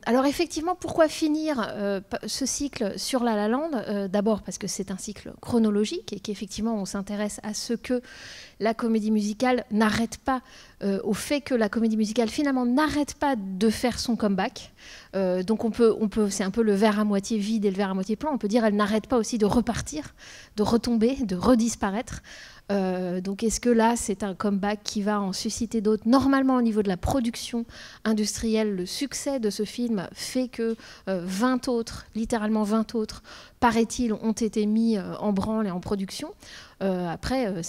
Alors effectivement, pourquoi finir ce cycle sur La La Land? D'abord parce que c'est un cycle chronologique et qu'effectivement on s'intéresse à ce que la comédie musicale n'arrête pas, au fait que la comédie musicale finalement n'arrête pas de faire son comeback. Donc on peut, c'est un peu le verre à moitié vide et le verre à moitié plein. On peut dire elle n'arrête pas aussi de repartir, de retomber, de redisparaître. Donc est-ce que là c'est un comeback qui va en susciter d'autres? Normalement au niveau de la production industrielle, le succès de ce film fait que 20 autres, littéralement 20 autres, paraît-il, ont été mis en branle et en production. Après,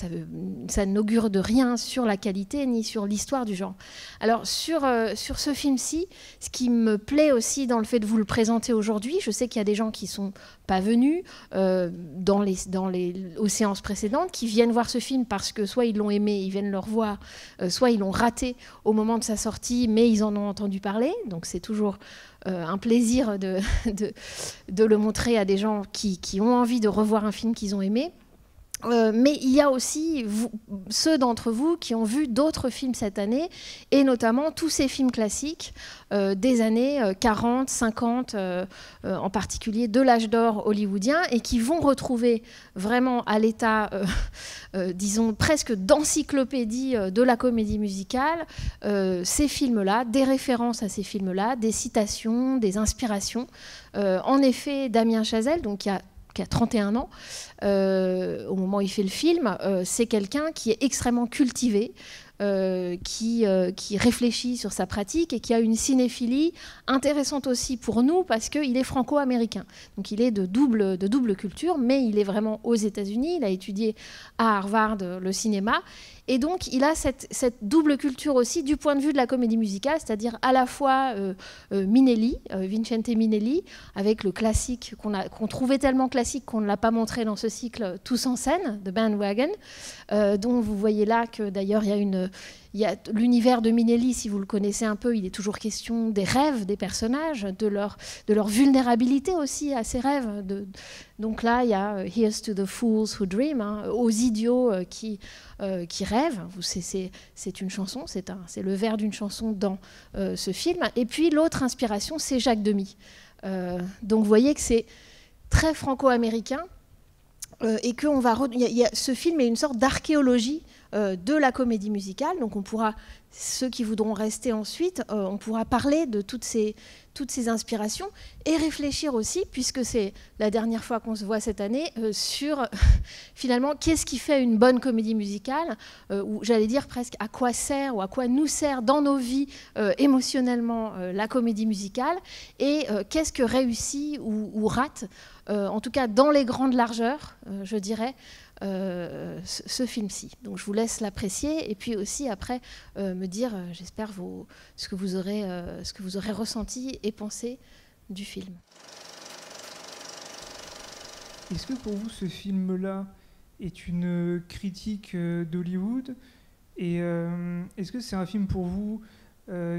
ça n'augure de rien sur la qualité ni sur l'histoire du genre. Alors sur ce film-ci, ce qui me plaît aussi dans le fait de vous le présenter aujourd'hui, je sais qu'il y a des gens qui ne sont pas venus aux séances précédentes, qui viennent voir ce film parce que soit ils l'ont aimé, ils viennent le revoir, soit ils l'ont raté au moment de sa sortie, mais ils en ont entendu parler. Donc c'est toujours un plaisir de le montrer à des gens qui ont envie de revoir un film qu'ils ont aimé. Mais il y a aussi ceux d'entre vous qui ont vu d'autres films cette année, et notamment tous ces films classiques des années 40, 50, en particulier de l'âge d'or hollywoodien, et qui vont retrouver vraiment à l'état, disons, presque d'encyclopédie de la comédie musicale, ces films-là, des références à ces films-là, des citations, des inspirations. En effet, Damien Chazelle, donc qui a 31 ans, au moment où il fait le film, c'est quelqu'un qui est extrêmement cultivé, qui réfléchit sur sa pratique et qui a une cinéphilie intéressante aussi pour nous parce qu'il est franco-américain. Donc il est de double culture, mais il est vraiment aux États-Unis. Il a étudié à Harvard le cinéma. Et donc, il a cette double culture aussi du point de vue de la comédie musicale, c'est-à-dire à la fois Minelli, Vincente Minelli, avec le classique qu'on trouvait tellement classique qu'on ne l'a pas montré dans ce cycle, Tous en scène, de Bandwagon, dont vous voyez là que d'ailleurs il y a l'univers de Minelli, si vous le connaissez un peu, il est toujours question des rêves des personnages, de leur vulnérabilité aussi à ces rêves. Donc là, il y a Here's to the Fools Who Dream, aux idiots qui rêvent. C'est une chanson, c'est le vers d'une chanson dans ce film. Et puis l'autre inspiration, c'est Jacques Demy. Donc vous voyez que c'est très franco-américain et que ce film est une sorte d'archéologie de la comédie musicale. Donc on pourra, ceux qui voudront rester ensuite, on pourra parler de toutes ces inspirations et réfléchir aussi, puisque c'est la dernière fois qu'on se voit cette année, sur finalement qu'est-ce qui fait une bonne comédie musicale, ou j'allais dire presque à quoi sert ou à quoi nous sert dans nos vies émotionnellement la comédie musicale, et qu'est-ce que réussit ou rate, en tout cas dans les grandes largeurs, je dirais, ce film-ci. Donc je vous laisse l'apprécier et puis aussi après me dire, j'espère, ce que vous aurez ressenti et pensé du film. Est-ce que pour vous ce film-là est une critique d'Hollywood, et est-ce que c'est un film pour vous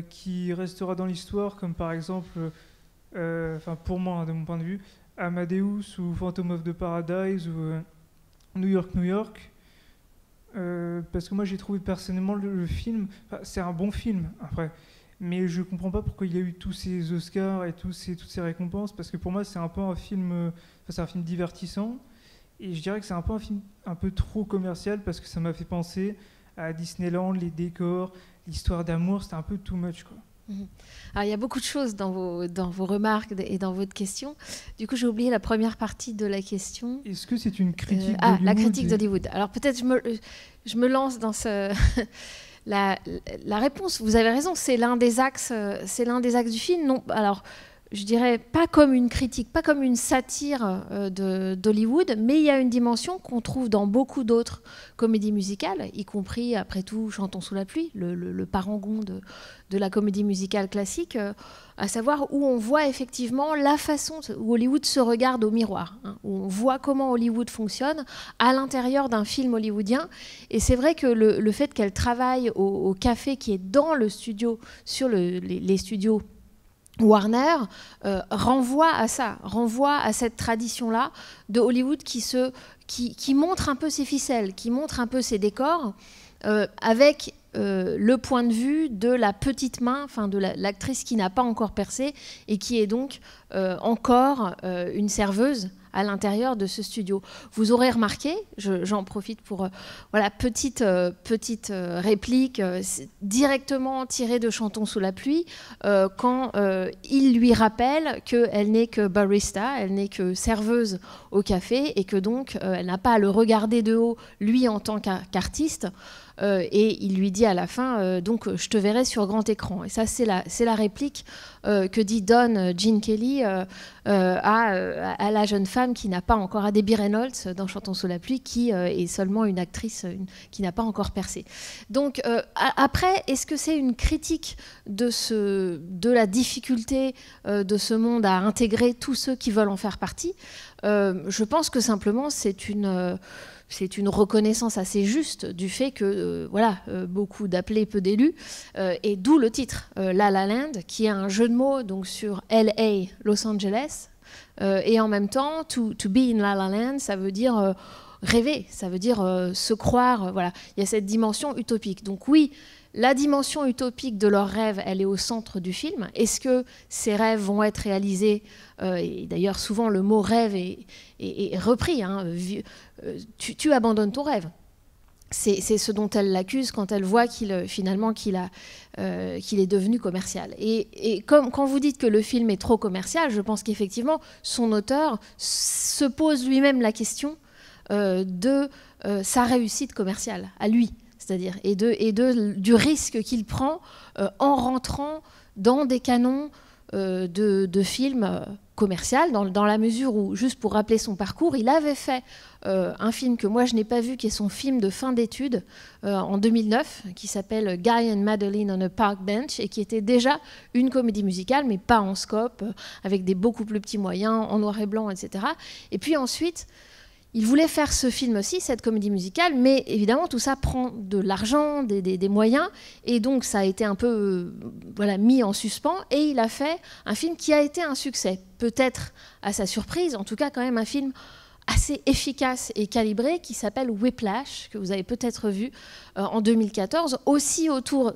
qui restera dans l'histoire, comme par exemple, pour moi, de mon point de vue, Amadeus ou Phantom of the Paradise ou New York, New York, parce que moi j'ai trouvé personnellement le film, c'est un bon film après, mais je comprends pas pourquoi il y a eu tous ces Oscars et toutes ces récompenses, parce que pour moi c'est un peu un film, c'est un film divertissant, et je dirais que c'est un peu un film un peu trop commercial, parce que ça m'a fait penser à Disneyland, les décors, l'histoire d'amour, c'était un peu too much, quoi. Alors, il y a beaucoup de choses dans vos remarques et dans votre question. Du coup, j'ai oublié la première partie de la question. Est-ce que c'est une critique d'Hollywood? La critique d'Hollywood. Alors peut-être je me lance dans la réponse. Vous avez raison, c'est l'un des axes du film. Non, alors je dirais pas comme une critique, pas comme une satire d'Hollywood, mais il y a une dimension qu'on trouve dans beaucoup d'autres comédies musicales, y compris, après tout, Chantons sous la pluie, le parangon de la comédie musicale classique, à savoir où on voit effectivement la façon où Hollywood se regarde au miroir, où on voit comment Hollywood fonctionne à l'intérieur d'un film hollywoodien. Et c'est vrai que le fait qu'elle travaille au café qui est dans le studio, sur les studios Warner, renvoie à ça, renvoie à cette tradition-là de Hollywood qui montre un peu ses ficelles, qui montre un peu ses décors, avec le point de vue de la petite main, enfin de l'actrice qui n'a pas encore percé et qui est donc encore une serveuse à l'intérieur de ce studio. Vous aurez remarqué, j'en profite pour voilà, petite réplique directement tirée de Chantons sous la pluie, quand il lui rappelle qu'elle n'est que barista, elle n'est que serveuse au café et que donc elle n'a pas à le regarder de haut, lui en tant qu'artiste. Et il lui dit à la fin, donc je te verrai sur grand écran. Et ça, c'est la réplique que dit Dawn Gene Kelly à la jeune femme qui n'a pas encore, à Debbie Reynolds dans Chantons sous la pluie, qui est seulement une actrice qui n'a pas encore percé. Donc après, est-ce que c'est une critique de la difficulté de ce monde à intégrer tous ceux qui veulent en faire partie? Je pense que simplement c'est une reconnaissance assez juste du fait que beaucoup d'appelés, peu d'élus, et d'où le titre La La Land, qui est un jeu de mots donc sur LA, Los Angeles, et en même temps to be in La La Land, ça veut dire rêver, ça veut dire se croire, voilà, il y a cette dimension utopique. Donc oui, la dimension utopique de leurs rêves, elle est au centre du film. Est-ce que ces rêves vont être réalisés et d'ailleurs, souvent, le mot rêve est repris. Hein, tu abandonnes ton rêve. C'est ce dont elle l'accuse quand elle voit qu'il est devenu commercial. Et quand vous dites que le film est trop commercial, je pense qu'effectivement, son auteur se pose lui-même la question de sa réussite commerciale, à lui. C'est-à-dire, du risque qu'il prend en rentrant dans des canons de films commercial, dans la mesure où, juste pour rappeler son parcours, il avait fait un film que moi je n'ai pas vu, qui est son film de fin d'études en 2009, qui s'appelle Guy and Madeline on a Park Bench, et qui était déjà une comédie musicale, mais pas en scope, avec des beaucoup plus petits moyens, en noir et blanc, etc. Et puis ensuite, il voulait faire ce film aussi, cette comédie musicale, mais évidemment tout ça prend de l'argent, des moyens, et donc ça a été un peu mis en suspens, et il a fait un film qui a été un succès, peut-être à sa surprise, en tout cas quand même un film assez efficace et calibré qui s'appelle Whiplash, que vous avez peut-être vu en 2014, aussi autour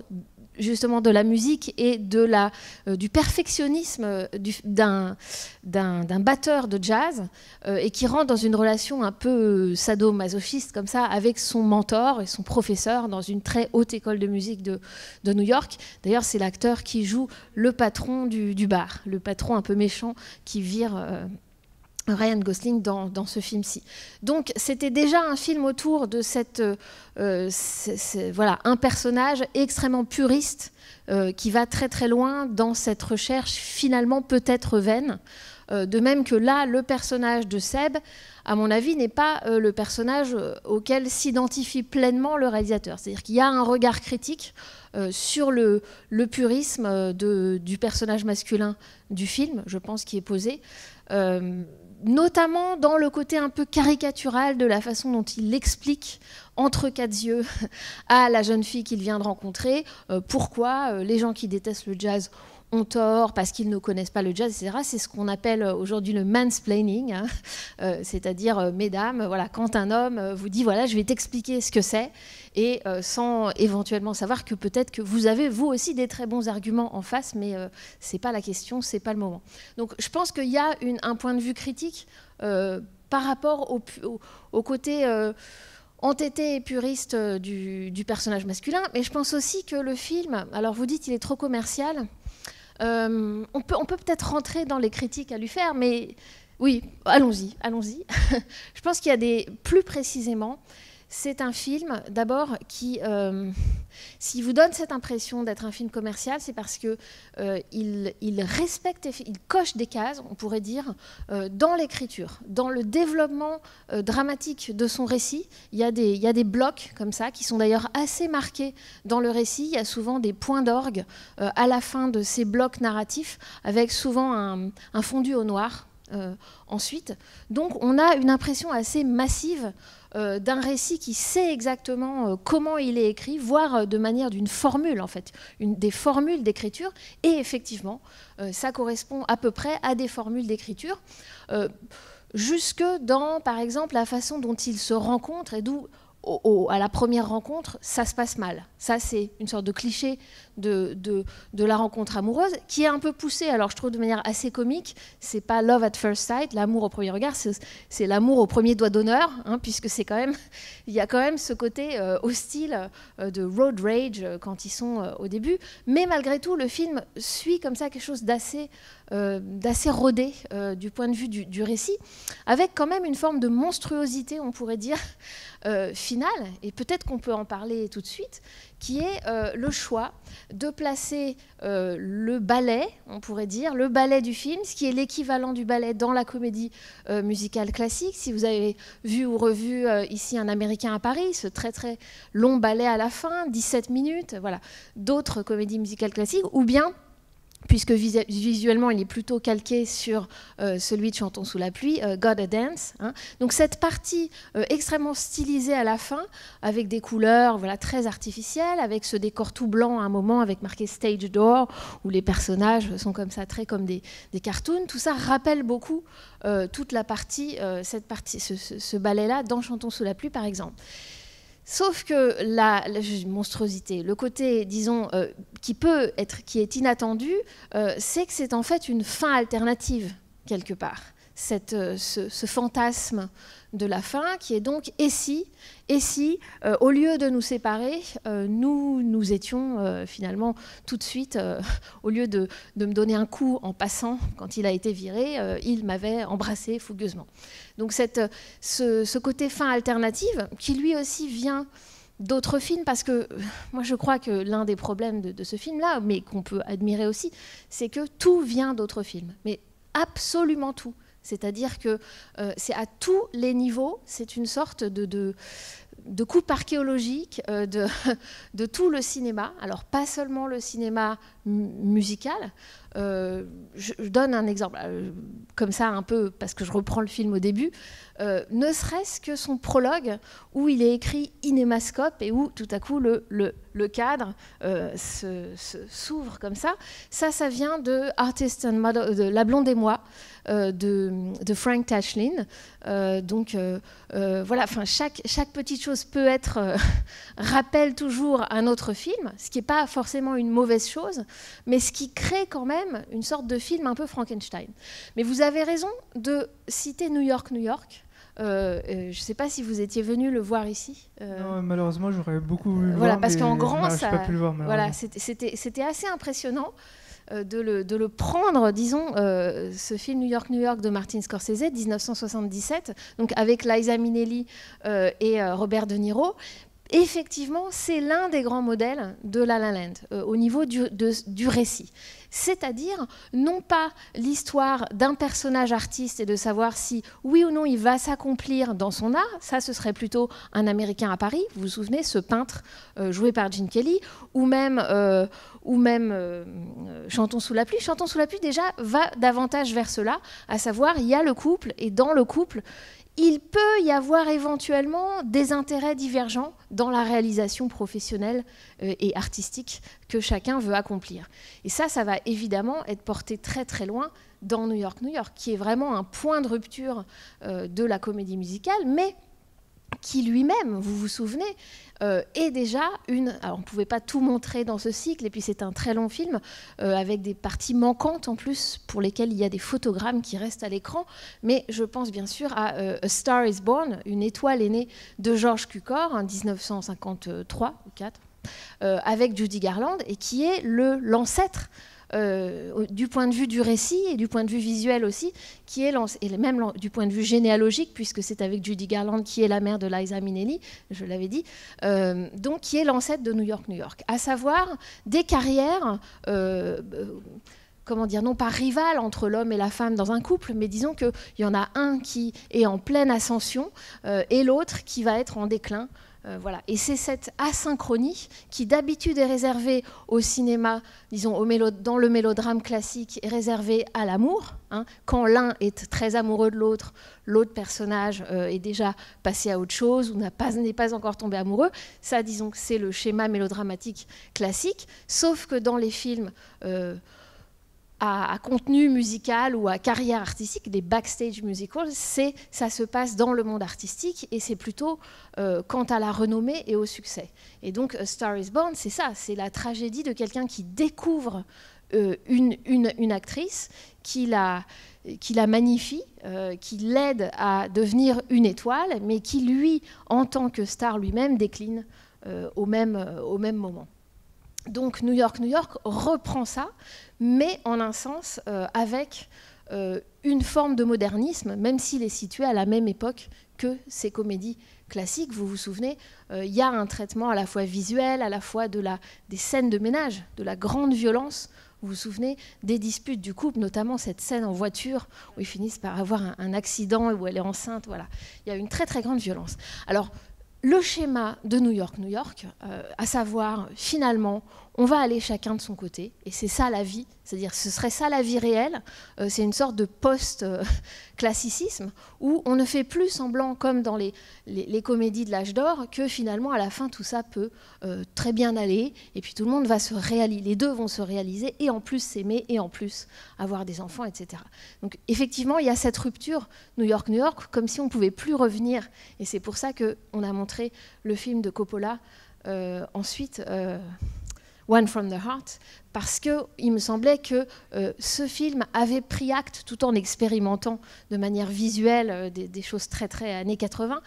justement de la musique et du perfectionnisme d'un batteur de jazz et qui rentre dans une relation un peu sadomasochiste comme ça avec son mentor et son professeur dans une très haute école de musique de New York. D'ailleurs, c'est l'acteur qui joue le patron du bar, le patron un peu méchant qui vire Ryan Gosling dans ce film-ci. Donc c'était déjà un film autour de un personnage extrêmement puriste qui va très très loin dans cette recherche finalement peut-être vaine. De même que là, le personnage de Seb, à mon avis, n'est pas le personnage auquel s'identifie pleinement le réalisateur. C'est-à-dire qu'il y a un regard critique sur le purisme du personnage masculin du film, je pense, qui est posé. Notamment dans le côté un peu caricatural de la façon dont il explique entre quatre yeux à la jeune fille qu'il vient de rencontrer pourquoi les gens qui détestent le jazz ont tort parce qu'ils ne connaissent pas le jazz, etc. C'est ce qu'on appelle aujourd'hui le mansplaining, hein, c'est-à-dire, mesdames, voilà, quand un homme vous dit, voilà, je vais t'expliquer ce que c'est, et sans éventuellement savoir que peut-être que vous avez, vous aussi, des très bons arguments en face, mais ce n'est pas la question, ce n'est pas le moment. Donc je pense qu'il y a un point de vue critique par rapport au côté entêté et puriste du personnage masculin, mais je pense aussi que le film, alors vous dites il est trop commercial, on peut peut-être rentrer dans les critiques à lui faire, mais oui, allons-y. Je pense qu'il y a plus précisément, c'est un film, d'abord, qui, s'il vous donne cette impression d'être un film commercial, c'est parce qu'il respecte, il coche des cases, on pourrait dire, dans l'écriture, dans le développement dramatique de son récit. Il y a des blocs comme ça, qui sont d'ailleurs assez marqués dans le récit. Il y a souvent des points d'orgue à la fin de ces blocs narratifs, avec souvent un fondu au noir. Ensuite, donc on a une impression assez massive d'un récit qui sait exactement comment il est écrit, voire de manière d'une formule en fait, des formules d'écriture, et effectivement ça correspond à peu près à des formules d'écriture, jusque dans par exemple la façon dont ils se rencontrent, et d'où à la première rencontre, ça se passe mal. Ça, c'est une sorte de cliché de la rencontre amoureuse, qui est un peu poussé, alors je trouve de manière assez comique. C'est pas love at first sight, l'amour au premier regard, c'est l'amour au premier doigt d'honneur, hein, puisque c'est quand même, il y a quand même ce côté hostile de road rage quand ils sont au début. Mais malgré tout, le film suit comme ça quelque chose d'assez rodé du point de vue du récit, avec quand même une forme de monstruosité, on pourrait dire, finale, et peut-être qu'on peut en parler tout de suite, qui est le choix de placer le ballet, on pourrait dire, le ballet du film, ce qui est l'équivalent du ballet dans la comédie musicale classique. Si vous avez vu ou revu ici Un Américain à Paris, ce très très long ballet à la fin, 17 minutes, voilà, d'autres comédies musicales classiques, ou bien puisque visuellement il est plutôt calqué sur celui de Chantons sous la pluie, God a Dance. Hein. Donc cette partie extrêmement stylisée à la fin, avec des couleurs voilà, très artificielles, avec ce décor tout blanc à un moment, avec marqué Stage Door, où les personnages sont comme ça, très comme des cartoons, tout ça rappelle beaucoup toute la partie, ce ballet-là dans Chantons sous la pluie par exemple. Sauf que la monstruosité, le côté, disons, qui est inattendu, c'est que c'est en fait une fin alternative, quelque part. Ce fantasme de la fin qui est donc et si au lieu de nous séparer, nous étions finalement tout de suite, au lieu de me donner un coup en passant quand il a été viré, il m'avait embrassé fougueusement. Donc ce côté fin alternative qui lui aussi vient d'autres films, parce que moi je crois que l'un des problèmes de ce film-là, mais qu'on peut admirer aussi, c'est que tout vient d'autres films, mais absolument tout. C'est-à-dire que c'est à tous les niveaux, c'est une sorte de coupe archéologique de tout le cinéma. Alors pas seulement le cinéma musical. Je donne un exemple, comme ça un peu, parce que je reprends le film au début, ne serait-ce que son prologue, où il est écrit Inémascope et où tout à coup le cadre s'ouvre comme ça. Ça vient de Artist and Model, de La Blonde et moi, de Frank Tashlin. Voilà, chaque petite chose peut être rappelle toujours un autre film, ce qui n'est pas forcément une mauvaise chose, mais ce qui crée quand même une sorte de film un peu Frankenstein. Mais vous avez raison de citer New York, New York. Je ne sais pas si vous étiez venu le voir ici. Non, malheureusement, j'aurais beaucoup voulu le voilà, voir, parce qu'en grand, ça, pas pu le voir, voilà, c'était assez impressionnant. De le prendre, disons, ce film New York, New York de Martin Scorsese, 1977, donc avec Liza Minnelli et Robert De Niro. Effectivement, c'est l'un des grands modèles de La La Land au niveau du récit. C'est-à-dire, non pas l'histoire d'un personnage artiste et de savoir si, oui ou non, il va s'accomplir dans son art. Ça, ce serait plutôt Un Américain à Paris. Vous vous souvenez, ce peintre joué par Gene Kelly, ou même Chantons sous la pluie. Chantons sous la pluie, déjà, va davantage vers cela, à savoir, il y a le couple, et dans le couple, il peut y avoir éventuellement des intérêts divergents dans la réalisation professionnelle et artistique que chacun veut accomplir. Et ça va évidemment être porté très très loin dans New York, New York, qui est vraiment un point de rupture de la comédie musicale, mais qui lui-même, vous vous souvenez, est déjà alors on ne pouvait pas tout montrer dans ce cycle, et puis c'est un très long film, avec des parties manquantes en plus, pour lesquelles il y a des photogrammes qui restent à l'écran, mais je pense bien sûr à A Star is Born, Une étoile est née de George Cukor, en 1953 ou 4, avec Judy Garland, et qui est l'ancêtre du point de vue du récit et du point de vue visuel aussi, qui est et même du point de vue généalogique, puisque c'est avec Judy Garland qui est la mère de Liza Minnelli, je l'avais dit, donc qui est l'ancêtre de New York, New York. À savoir des carrières, comment dire, non pas rivales entre l'homme et la femme dans un couple, mais disons qu'il y en a un qui est en pleine ascension et l'autre qui va être en déclin. Voilà. Et c'est cette asynchronie qui d'habitude est réservée au cinéma, disons dans le mélodrame classique, est réservée à l'amour. Hein. Quand l'un est très amoureux de l'autre, l'autre personnage est déjà passé à autre chose ou n'est pas encore tombé amoureux. Ça, disons que c'est le schéma mélodramatique classique, sauf que dans les films à contenu musical ou à carrière artistique, des backstage musicals, ça se passe dans le monde artistique et c'est plutôt quant à la renommée et au succès. Et donc A Star is Born, c'est ça, c'est la tragédie de quelqu'un qui découvre une actrice, qui la magnifie, qui l'aide à devenir une étoile, mais qui lui, en tant que star lui-même, décline au même moment. Donc New York reprend ça, mais en un sens avec une forme de modernisme, même s'il est situé à la même époque que ces comédies classiques. Vous vous souvenez, il y a un traitement à la fois visuel, à la fois des scènes de ménage, de la grande violence. Vous vous souvenez des disputes du couple, notamment cette scène en voiture où ils finissent par avoir un accident où elle est enceinte. Voilà. Il y a une très très grande violence. Alors, le schéma de New York, à savoir, finalement, on va aller chacun de son côté, et c'est ça la vie, c'est-à-dire ce serait ça la vie réelle, c'est une sorte de post-classicisme, où on ne fait plus semblant, comme dans les comédies de l'âge d'or, que finalement, à la fin, tout ça peut très bien aller, et puis tout le monde va se réaliser, les deux vont se réaliser, et en plus s'aimer, et en plus avoir des enfants, etc. Donc effectivement, il y a cette rupture New York, comme si on ne pouvait plus revenir, et c'est pour ça qu'on a montré le film de Coppola, ensuite... One from the Heart, parce qu'il me semblait que ce film avait pris acte, tout en expérimentant de manière visuelle des choses très très années 80,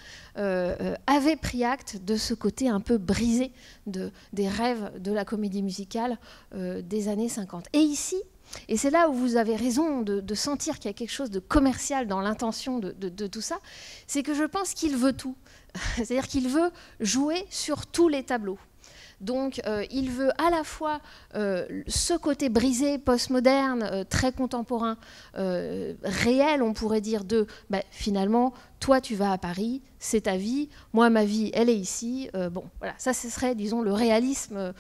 avait pris acte de ce côté un peu brisé des rêves de la comédie musicale des années 50. Et ici, et c'est là où vous avez raison de sentir qu'il y a quelque chose de commercial dans l'intention de tout ça, c'est que je pense qu'il veut tout. C'est-à-dire qu'il veut jouer sur tous les tableaux. Donc il veut à la fois ce côté brisé, postmoderne, très contemporain, réel, on pourrait dire, finalement, toi tu vas à Paris, c'est ta vie, moi ma vie, elle est ici. Voilà, ça ce serait, disons, le réalisme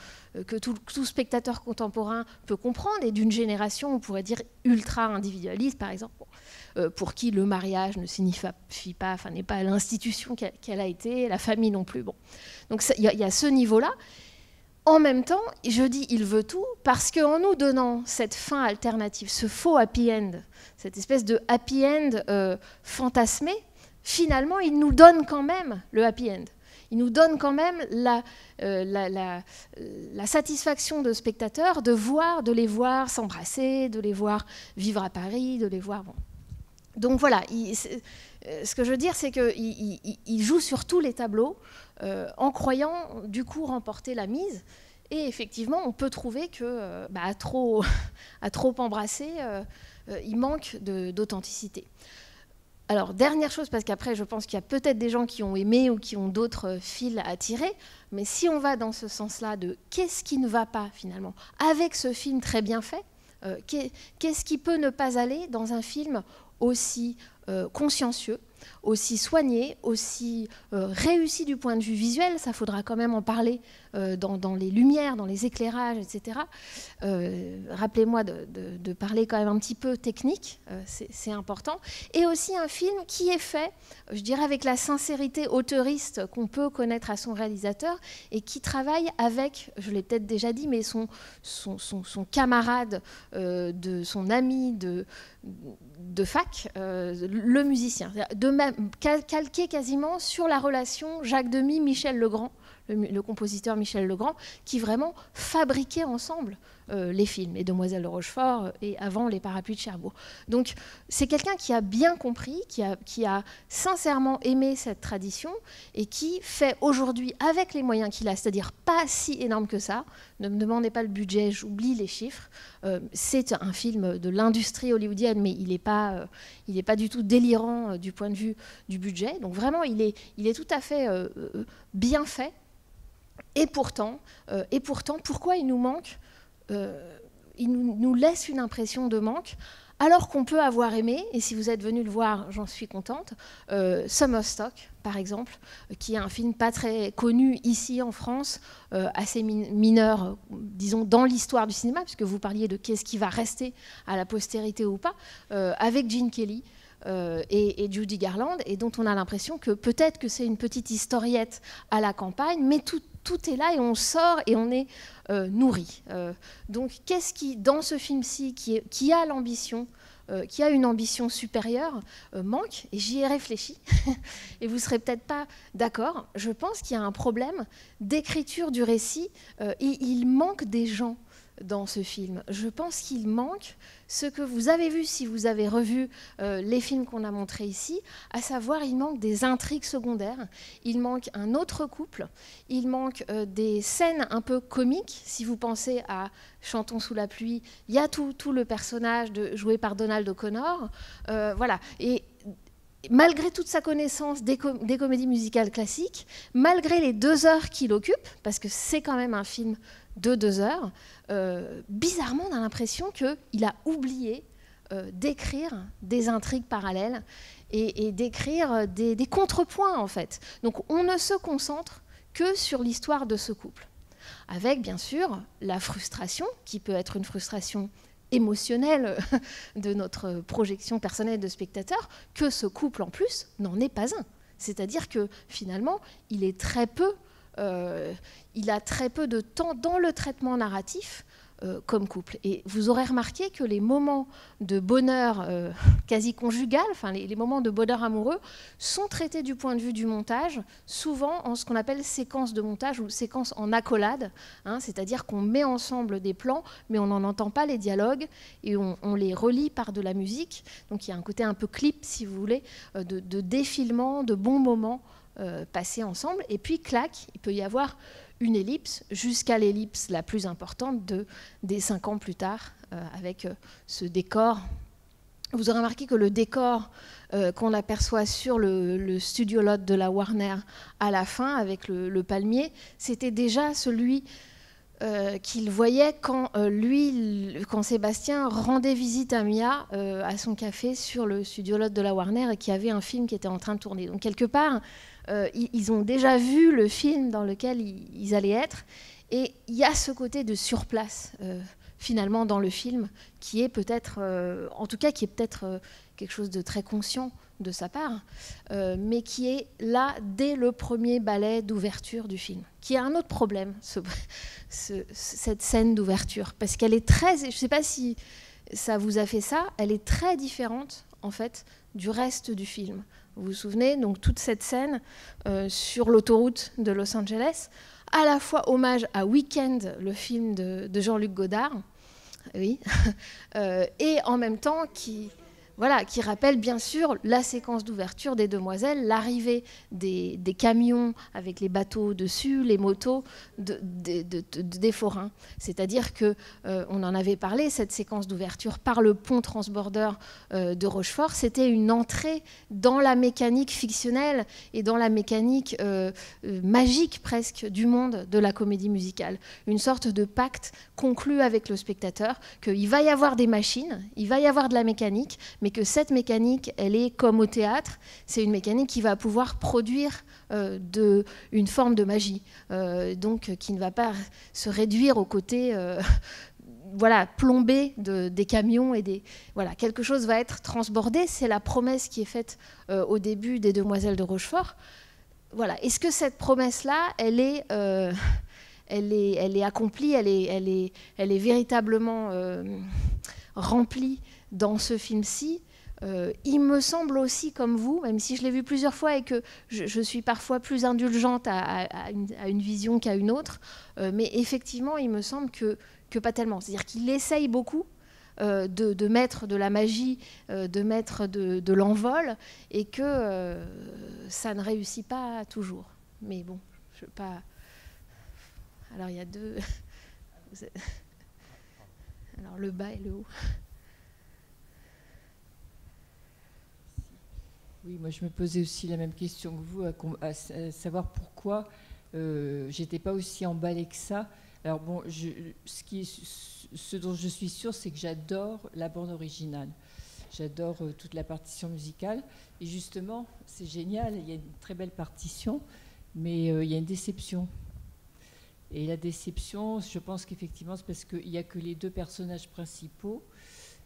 que tout spectateur contemporain peut comprendre, et d'une génération, on pourrait dire, ultra-individualiste, par exemple, pour qui le mariage ne signifie pas, enfin n'est pas l'institution qu'elle a été, la famille non plus. Bon. Donc il y a ce niveau-là. En même temps, je dis il veut tout parce qu'en nous donnant cette fin alternative, ce faux happy end, cette espèce de happy end fantasmé, finalement, il nous donne quand même le happy end. Il nous donne quand même la satisfaction de spectateurs de les voir s'embrasser, de les voir vivre à Paris, de les voir... Bon. Donc voilà, ce que je veux dire, c'est qu'il joue sur tous les tableaux en croyant du coup remporter la mise. Et effectivement, on peut trouver que à trop embrasser, il manque d'authenticité. Alors, dernière chose, parce qu'après, je pense qu'il y a peut-être des gens qui ont aimé ou qui ont d'autres fils à tirer, mais si on va dans ce sens-là de qu'est-ce qui ne va pas finalement avec ce film très bien fait, qu'est-ce qui peut ne pas aller dans un film aussi consciencieux, aussi soigné, aussi réussi du point de vue visuel, ça faudra quand même en parler dans les lumières, dans les éclairages, etc. Rappelez-moi de parler quand même un petit peu technique, c'est important. Et aussi un film qui est fait, je dirais, avec la sincérité auteuriste qu'on peut connaître à son réalisateur et qui travaille avec, je l'ai peut-être déjà dit, mais son camarade, son ami de fac, le musicien, calqué quasiment sur la relation Jacques Demy-Michel Legrand, le compositeur Michel Legrand, qui vraiment fabriquait ensemble les films, et Demoiselles de Rochefort, et avant Les Parapluies de Cherbourg. Donc c'est quelqu'un qui a bien compris, qui a sincèrement aimé cette tradition, et qui fait aujourd'hui, avec les moyens qu'il a, c'est-à-dire pas si énorme que ça, ne me demandez pas le budget, j'oublie les chiffres, c'est un film de l'industrie hollywoodienne, mais il n'est pas du tout délirant du point de vue du budget, donc vraiment il est tout à fait bien fait. Et pourtant, pourquoi il nous manque, il nous laisse une impression de manque, alors qu'on peut avoir aimé, et si vous êtes venu le voir, j'en suis contente, Summer Stock, par exemple, qui est un film pas très connu ici en France, assez mineur, disons, dans l'histoire du cinéma, puisque vous parliez de qu'est-ce qui va rester à la postérité ou pas, avec Gene Kelly. Et Judy Garland, et dont on a l'impression que peut-être que c'est une petite historiette à la campagne, mais tout tout est là et on sort et on est nourri. Donc qu'est-ce qui, dans ce film-ci, qui a l'ambition, qui a une ambition supérieure, manque? Et j'y ai réfléchi, et vous ne serez peut-être pas d'accord. Je pense qu'il y a un problème d'écriture du récit, et il manque des gens dans ce film. Je pense qu'il manque ce que vous avez vu si vous avez revu les films qu'on a montrés ici, à savoir il manque des intrigues secondaires, il manque un autre couple, il manque des scènes un peu comiques. Si vous pensez à Chantons sous la pluie, il y a tout le personnage joué par Donald O'Connor. Voilà. Et malgré toute sa connaissance des comédies musicales classiques, malgré les 2 heures qu'il occupe, parce que c'est quand même un film de 2 heures, bizarrement, on a l'impression qu'il a oublié d'écrire des intrigues parallèles et d'écrire des contrepoints, en fait. Donc on ne se concentre que sur l'histoire de ce couple, avec bien sûr la frustration, qui peut être une frustration émotionnelle de notre projection personnelle de spectateur, que ce couple en plus n'en est pas un. C'est-à-dire que finalement, il a très peu de temps dans le traitement narratif comme couple. Et vous aurez remarqué que les moments de bonheur quasi conjugal, enfin les moments de bonheur amoureux, sont traités du point de vue du montage, souvent en ce qu'on appelle séquence de montage ou séquence en accolade, hein, c'est-à-dire qu'on met ensemble des plans, mais on n'en entend pas les dialogues et on les relie par de la musique. Donc il y a un côté un peu clip, si vous voulez, de défilement, de bons moments passés ensemble. Et puis, clac, il peut y avoir une ellipse jusqu'à l'ellipse la plus importante des 5 ans plus tard, avec ce décor. Vous aurez remarqué que le décor qu'on aperçoit sur le studio lot de la Warner à la fin, avec le palmier, c'était déjà celui qu'il voyait quand Sébastien rendait visite à Mia à son café sur le studio lot de la Warner et qu'il y avait un film qui était en train de tourner. Donc quelque part, ils ont déjà vu le film dans lequel ils allaient être, et il y a ce côté de surplace finalement dans le film qui est peut-être, en tout cas qui est peut-être quelque chose de très conscient de sa part, mais qui est là dès le premier ballet d'ouverture du film, qui a un autre problème, cette scène d'ouverture, parce qu'elle est très, je ne sais pas si ça vous a fait ça, elle est très différente en fait du reste du film. Vous vous souvenez, donc toute cette scène sur l'autoroute de Los Angeles, à la fois hommage à Weekend, le film de Jean-Luc Godard, oui, et en même temps qui rappelle bien sûr la séquence d'ouverture des Demoiselles, l'arrivée des camions avec les bateaux dessus, les motos des forains. C'est-à-dire qu'on en avait parlé, cette séquence d'ouverture par le pont transborder de Rochefort, c'était une entrée dans la mécanique fictionnelle et dans la mécanique magique presque du monde de la comédie musicale. Une sorte de pacte conclu avec le spectateur, qu'il va y avoir des machines, il va y avoir de la mécanique, mais que cette mécanique, elle est comme au théâtre, c'est une mécanique qui va pouvoir produire une forme de magie, donc qui ne va pas se réduire au côté plombé des camions et quelque chose va être transbordé. C'est la promesse qui est faite au début des Demoiselles de Rochefort. Voilà. Est-ce que cette promesse-là, elle est accomplie, elle est véritablement remplie dans ce film-ci? Il me semble aussi, comme vous, même si je l'ai vu plusieurs fois et que je suis parfois plus indulgente à une vision qu'à une autre, mais effectivement, il me semble que pas tellement. C'est-à-dire qu'il essaye beaucoup de mettre de la magie, de mettre de l'envol, et que ça ne réussit pas toujours. Mais bon, je ne veux pas... Alors, il y a deux... Alors, le bas et le haut. Oui, moi je me posais aussi la même question que vous, à savoir pourquoi j'étais pas aussi emballée que ça. Alors bon, ce dont je suis sûre, c'est que j'adore la bande originale. J'adore toute la partition musicale. Et justement, c'est génial, il y a une très belle partition, mais il y a une déception. Et la déception, je pense qu'effectivement, c'est parce qu'il n'y a que les 2 personnages principaux.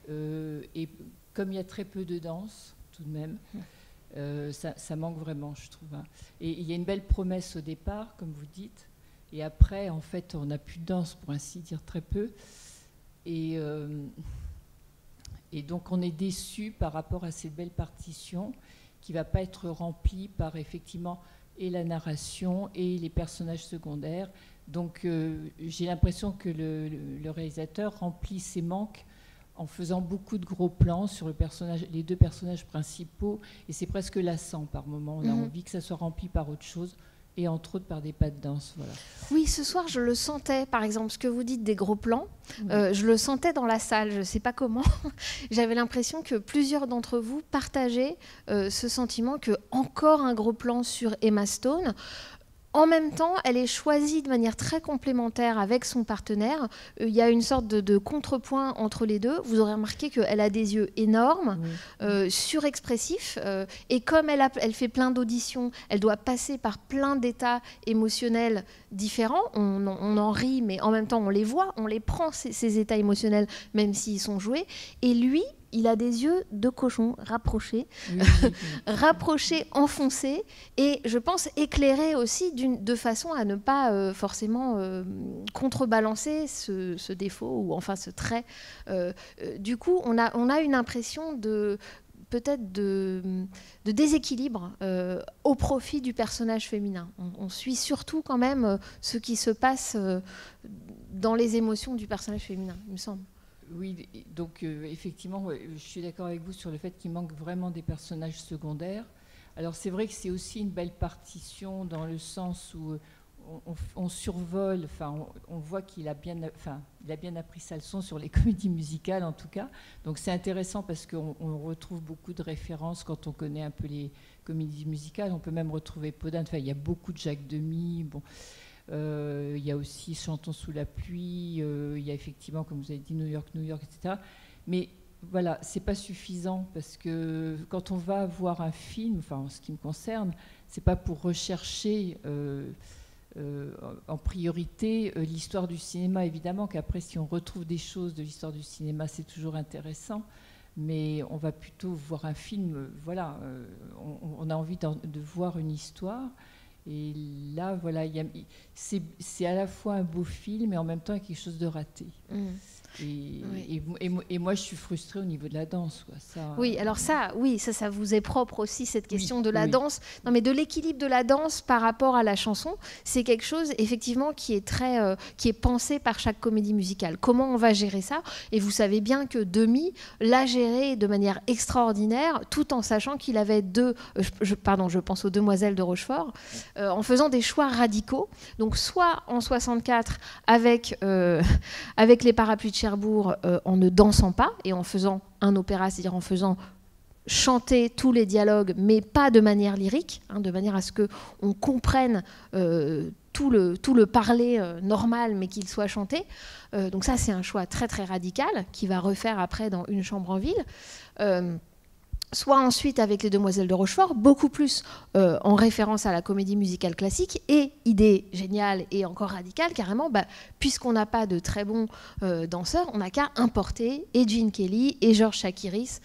Et comme il y a très peu de danse, tout de même, ça manque vraiment, je trouve. Et il y a une belle promesse au départ, comme vous dites, Et après, en fait, on n'a plus de danse, pour ainsi dire, très peu. Et donc, on est déçu par rapport à cette belle partition qui ne va pas être remplie par, effectivement, et la narration et les personnages secondaires. Donc, j'ai l'impression que le réalisateur remplit ses manques en faisant beaucoup de gros plans sur les deux personnages principaux. Et c'est presque lassant par moments. On a envie que ça soit rempli par autre chose. Et entre autres par des pas de danse. Voilà. Oui, ce soir, je le sentais, par exemple, ce que vous dites des gros plans, je le sentais dans la salle, je ne sais pas comment. J'avais l'impression que plusieurs d'entre vous partageaient ce sentiment que encore un gros plan sur Emma Stone. En même temps, elle est choisie de manière très complémentaire avec son partenaire. Il y a une sorte de contrepoint entre les deux. Vous aurez remarqué qu'elle a des yeux énormes, surexpressifs. Et comme elle fait plein d'auditions, elle doit passer par plein d'états émotionnels différents. On en rit, mais en même temps, on les voit, on les prend, ces états émotionnels, même s'ils sont joués. Et lui, il a des yeux de cochon rapprochés, rapprochés, enfoncés, et je pense éclairés aussi de façon à ne pas forcément contrebalancer ce défaut, ou enfin ce trait. Du coup, on a une impression peut-être de déséquilibre au profit du personnage féminin. On suit surtout quand même ce qui se passe dans les émotions du personnage féminin, il me semble. Oui, donc effectivement, je suis d'accord avec vous sur le fait qu'il manque vraiment des personnages secondaires. Alors c'est vrai que c'est aussi une belle partition dans le sens où on survole, enfin on voit qu'il a bien appris sa leçon sur les comédies musicales en tout cas. Donc c'est intéressant parce qu'on retrouve beaucoup de références quand on connaît un peu les comédies musicales. On peut même retrouver Podane. Enfin, il y a beaucoup de Jacques Demy. Bon. Il y a aussi Chantons sous la pluie, il y a effectivement, comme vous avez dit, New York, etc. Mais voilà, c'est pas suffisant parce que quand on va voir un film, enfin en ce qui me concerne, c'est pas pour rechercher en priorité l'histoire du cinéma. Évidemment qu'après, si on retrouve des choses de l'histoire du cinéma, c'est toujours intéressant. Mais on va plutôt voir un film, voilà, on a envie de voir une histoire. Et là, voilà, c'est à la fois un beau film et en même temps quelque chose de raté. Et moi, je suis frustrée au niveau de la danse. Quoi. Oui, alors ça vous est propre aussi, cette question de la danse. Non, mais de l'équilibre de la danse par rapport à la chanson, c'est quelque chose, effectivement, qui est pensé par chaque comédie musicale. Comment on va gérer ça ? Et vous savez bien que Demy l'a géré de manière extraordinaire, tout en sachant qu'il avait je pense aux Demoiselles de Rochefort, en faisant des choix radicaux. Donc, soit en 64, avec les Parapluies de Cherbourg, en ne dansant pas et en faisant un opéra, c'est-à-dire en faisant chanter tous les dialogues, mais pas de manière lyrique, de manière à ce qu'on comprenne tout le parler normal, mais qu'il soit chanté. Donc ça, c'est un choix très très radical qui va refaire après dans Une chambre en ville. Soit ensuite avec les Demoiselles de Rochefort, beaucoup plus en référence à la comédie musicale classique, et idée géniale et encore radicale, carrément, puisqu'on n'a pas de très bons danseurs, on n'a qu'à importer et Gene Kelly et Georges Chakiris,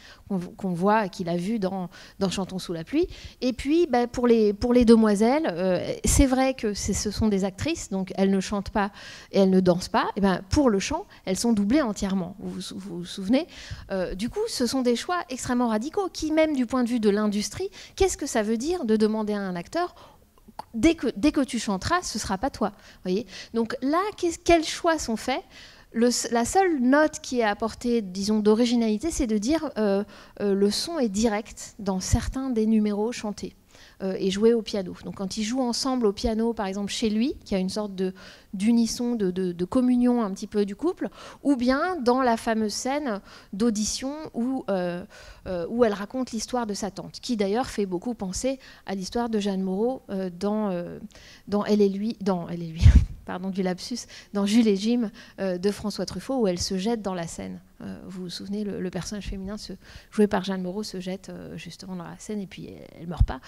qu'on voit, qu'il a vu dans Chantons sous la pluie. Et puis, pour les Demoiselles, c'est vrai que ce sont des actrices, donc elles ne chantent pas et elles ne dansent pas. Et pour le chant, elles sont doublées entièrement, vous vous souvenez. Du coup, ce sont des choix extrêmement radicaux, qui, même du point de vue de l'industrie, qu'est-ce que ça veut dire de demander à un acteur dès que tu chanteras, ce ne sera pas toi, voyez. Donc là, quels choix sont faits ? La seule note qui est apportée, disons, d'originalité, c'est de dire le son est direct dans certains des numéros chantés et joués au piano. Donc quand ils jouent ensemble au piano, par exemple chez lui, qui a une sorte d'unisson, de communion un petit peu du couple, ou bien dans la fameuse scène d'audition où elle raconte l'histoire de sa tante, qui d'ailleurs fait beaucoup penser à l'histoire de Jeanne Moreau dans Elle et lui, pardon du lapsus, dans Jules et Jim de François Truffaut, où elle se jette dans la Seine. Vous vous souvenez, le personnage féminin joué par Jeanne Moreau se jette justement dans la Seine et puis elle ne meurt pas.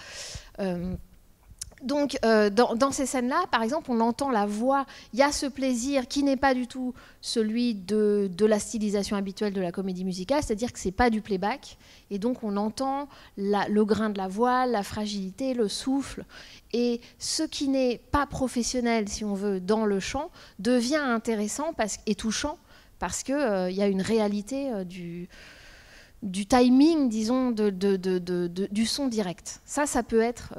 Donc, dans ces scènes-là, par exemple, on entend la voix. Il y a ce plaisir qui n'est pas du tout celui de la stylisation habituelle de la comédie musicale, c'est-à-dire que c'est pas du playback. Et donc, on entend le grain de la voix, la fragilité, le souffle. Et ce qui n'est pas professionnel, si on veut, dans le chant, devient intéressant et touchant parce qu'il y a une réalité du timing, disons, du son direct. Ça peut être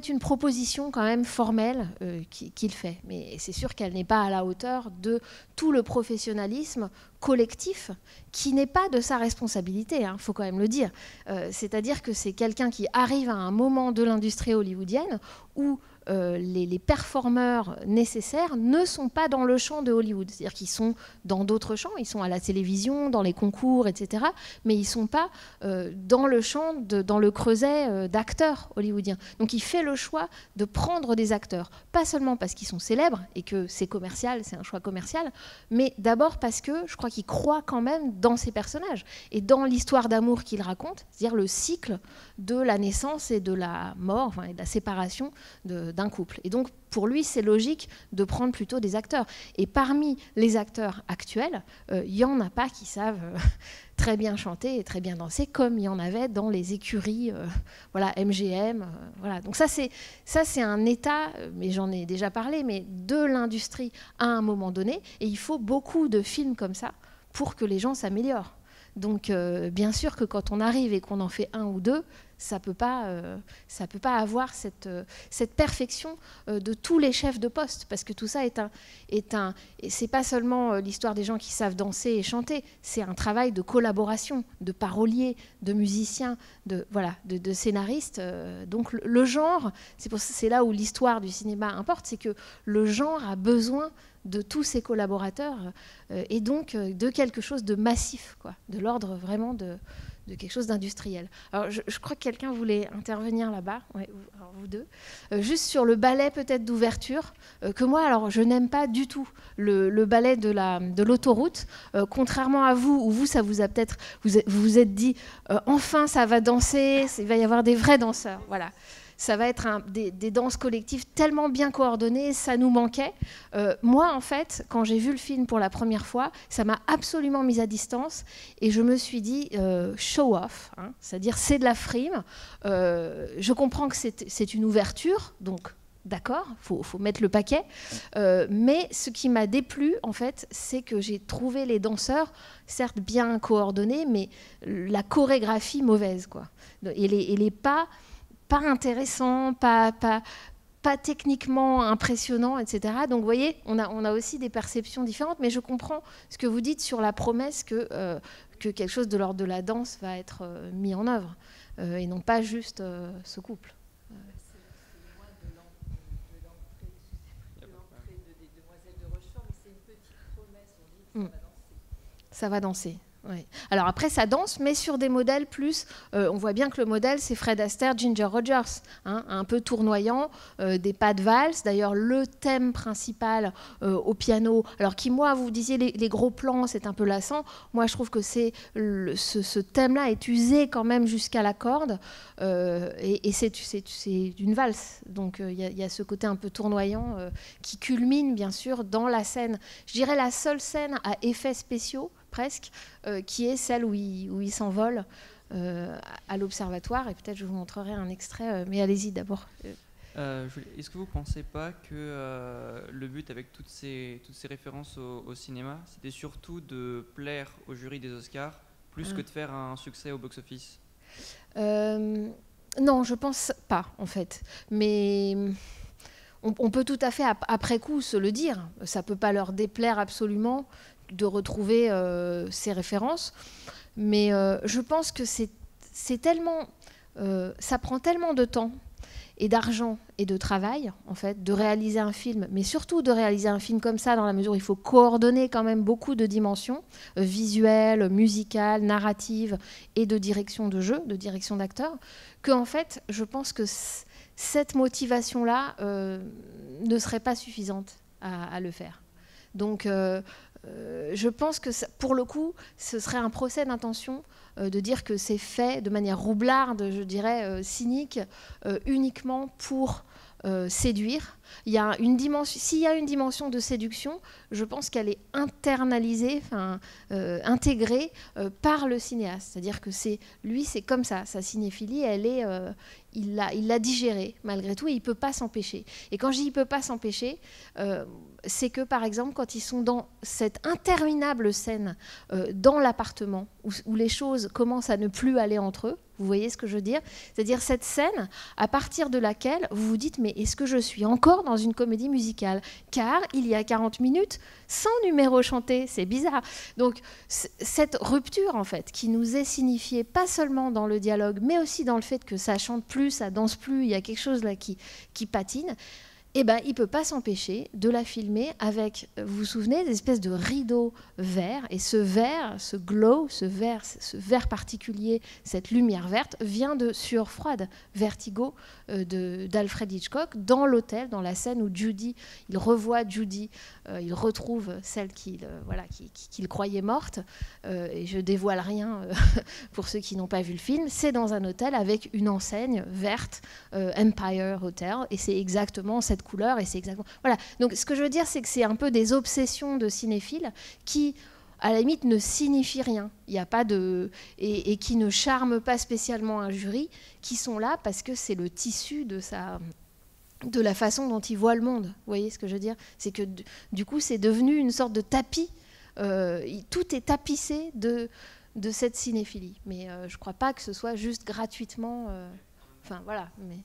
une proposition quand même formelle qu'il fait. Mais c'est sûr qu'elle n'est pas à la hauteur de tout le professionnalisme collectif qui n'est pas de sa responsabilité, hein, faut quand même le dire. C'est-à-dire que c'est quelqu'un qui arrive à un moment de l'industrie hollywoodienne où les performeurs nécessaires ne sont pas dans le champ de Hollywood. C'est-à-dire qu'ils sont dans d'autres champs, ils sont à la télévision, dans les concours, etc. Mais ils ne sont pas dans le champ, dans le creuset d'acteurs hollywoodiens. Donc il fait le choix de prendre des acteurs, pas seulement parce qu'ils sont célèbres et que c'est commercial, c'est un choix commercial, mais d'abord parce que je crois qu'il croit quand même dans ces personnages et dans l'histoire d'amour qu'il raconte, c'est-à-dire le cycle de la naissance et de la mort, enfin, et de la séparation d'un couple. Et donc, pour lui, c'est logique de prendre plutôt des acteurs. Et parmi les acteurs actuels, il n'y en a pas qui savent très bien chanter et très bien danser, comme il y en avait dans les écuries, voilà, MGM. Voilà. Donc ça, c'est un état, mais j'en ai déjà parlé, mais de l'industrie à un moment donné. Et il faut beaucoup de films comme ça pour que les gens s'améliorent. Donc, bien sûr que quand on arrive et qu'on en fait un ou deux, ça peut pas avoir cette perfection de tous les chefs de poste, parce que tout ça c'est pas seulement l'histoire des gens qui savent danser et chanter, c'est un travail de collaboration, de paroliers, de musiciens, de scénaristes. Donc le genre, c'est là où l'histoire du cinéma importe, c'est que le genre a besoin de tous ses collaborateurs et donc de quelque chose de massif, quoi, de l'ordre vraiment de quelque chose d'industriel. Alors, je crois que quelqu'un voulait intervenir là-bas, ouais, alors vous deux. Juste sur le ballet peut-être d'ouverture, que moi, alors, je n'aime pas du tout le ballet de l'autoroute. Contrairement à vous, où vous, ça vous a peut-être... Vous vous êtes dit, enfin, ça va danser, il va y avoir des vrais danseurs. Voilà. Ça va être des danses collectives tellement bien coordonnées, ça nous manquait. Moi, en fait, quand j'ai vu le film pour la première fois, ça m'a absolument mise à distance et je me suis dit show off, hein, c'est-à-dire c'est de la frime. Je comprends que c'est une ouverture, donc d'accord, faut mettre le paquet. Mais ce qui m'a déplu, en fait, c'est que j'ai trouvé les danseurs, certes bien coordonnés, mais la chorégraphie mauvaise, quoi. Et les pas intéressant, pas techniquement impressionnant, etc. Donc vous voyez, on a aussi des perceptions différentes, mais je comprends ce que vous dites sur la promesse que quelque chose de l'ordre de la danse va être mis en œuvre, et non pas juste ce couple. C'est loin de l'entrée des Demoiselles de Rochefort, mais c'est une petite promesse, on dit que ça va danser. Oui. Alors après, ça danse, mais sur des modèles plus... on voit bien que le modèle, c'est Fred Astaire, Ginger Rogers, hein, un peu tournoyant, des pas de valse. D'ailleurs, le thème principal au piano, alors qui, moi, vous disiez, les gros plans, c'est un peu lassant. Moi, je trouve que ce thème-là est usé quand même jusqu'à la corde, et c'est une valse. Donc, il y a ce côté un peu tournoyant qui culmine, bien sûr, dans la scène. Je dirais la seule scène à effets spéciaux, presque, qui est celle où il s'envole à l'observatoire. Et peut-être je vous montrerai un extrait, mais allez-y d'abord. Est-ce que vous ne pensez pas que le but avec toutes ces références au cinéma, c'était surtout de plaire au jury des Oscars, plus que de faire un succès au box-office ? Non, je pense pas, en fait. Mais... On peut tout à fait, après coup, se le dire. Ça ne peut pas leur déplaire absolument de retrouver ces références. Mais je pense que c'est tellement... ça prend tellement de temps et d'argent et de travail, en fait, de réaliser un film, mais surtout de réaliser un film comme ça, dans la mesure où il faut coordonner quand même beaucoup de dimensions, visuelles, musicales, narratives et de direction de jeu, de direction d'acteur, qu'en fait, je pense que cette motivation-là ne serait pas suffisante à le faire. Donc je pense que pour le coup, ce serait un procès d'intention de dire que c'est fait de manière roublarde, je dirais cynique, uniquement pour séduire. Il y a une dimension, s'il y a une dimension de séduction, je pense qu'elle est internalisée, intégrée par le cinéaste. C'est-à-dire que lui, c'est comme ça. Sa cinéphilie, il l'a digérée malgré tout et il ne peut pas s'empêcher. Et quand je dis il ne peut pas s'empêcher, c'est que par exemple, quand ils sont dans cette interminable scène dans l'appartement où les choses commencent à ne plus aller entre eux, vous voyez ce que je veux dire? C'est-à-dire cette scène à partir de laquelle vous vous dites mais est-ce que je suis encore dans une comédie musicale? Car il y a 40 minutes, sans numéro chanté, c'est bizarre. Donc cette rupture en fait qui nous est signifiée pas seulement dans le dialogue mais aussi dans le fait que ça chante plus, ça danse plus, il y a quelque chose là qui patine. Eh ben, il ne peut pas s'empêcher de la filmer avec, vous vous souvenez, des espèces de rideaux verts. Et ce vert, ce glow, ce vert particulier, cette lumière verte, vient de Sueur froide, Vertigo, d'Alfred Hitchcock, dans l'hôtel, dans la scène où Judy, il revoit Judy, il retrouve celle qu'il croyait morte. Et je dévoile rien pour ceux qui n'ont pas vu le film. C'est dans un hôtel avec une enseigne verte, Empire Hotel, et c'est exactement cette couleur et c'est exactement voilà. Donc ce que je veux dire, c'est que c'est un peu des obsessions de cinéphiles qui à la limite ne signifient rien. Il n'y a pas de et qui ne charment pas spécialement un jury, qui sont là parce que c'est le tissu de la façon dont il voit le monde. Vous voyez ce que je veux dire? C'est que du coup c'est devenu une sorte de tapis. Tout est tapissé de cette cinéphilie. Mais je ne crois pas que ce soit juste gratuitement. Enfin voilà. Mais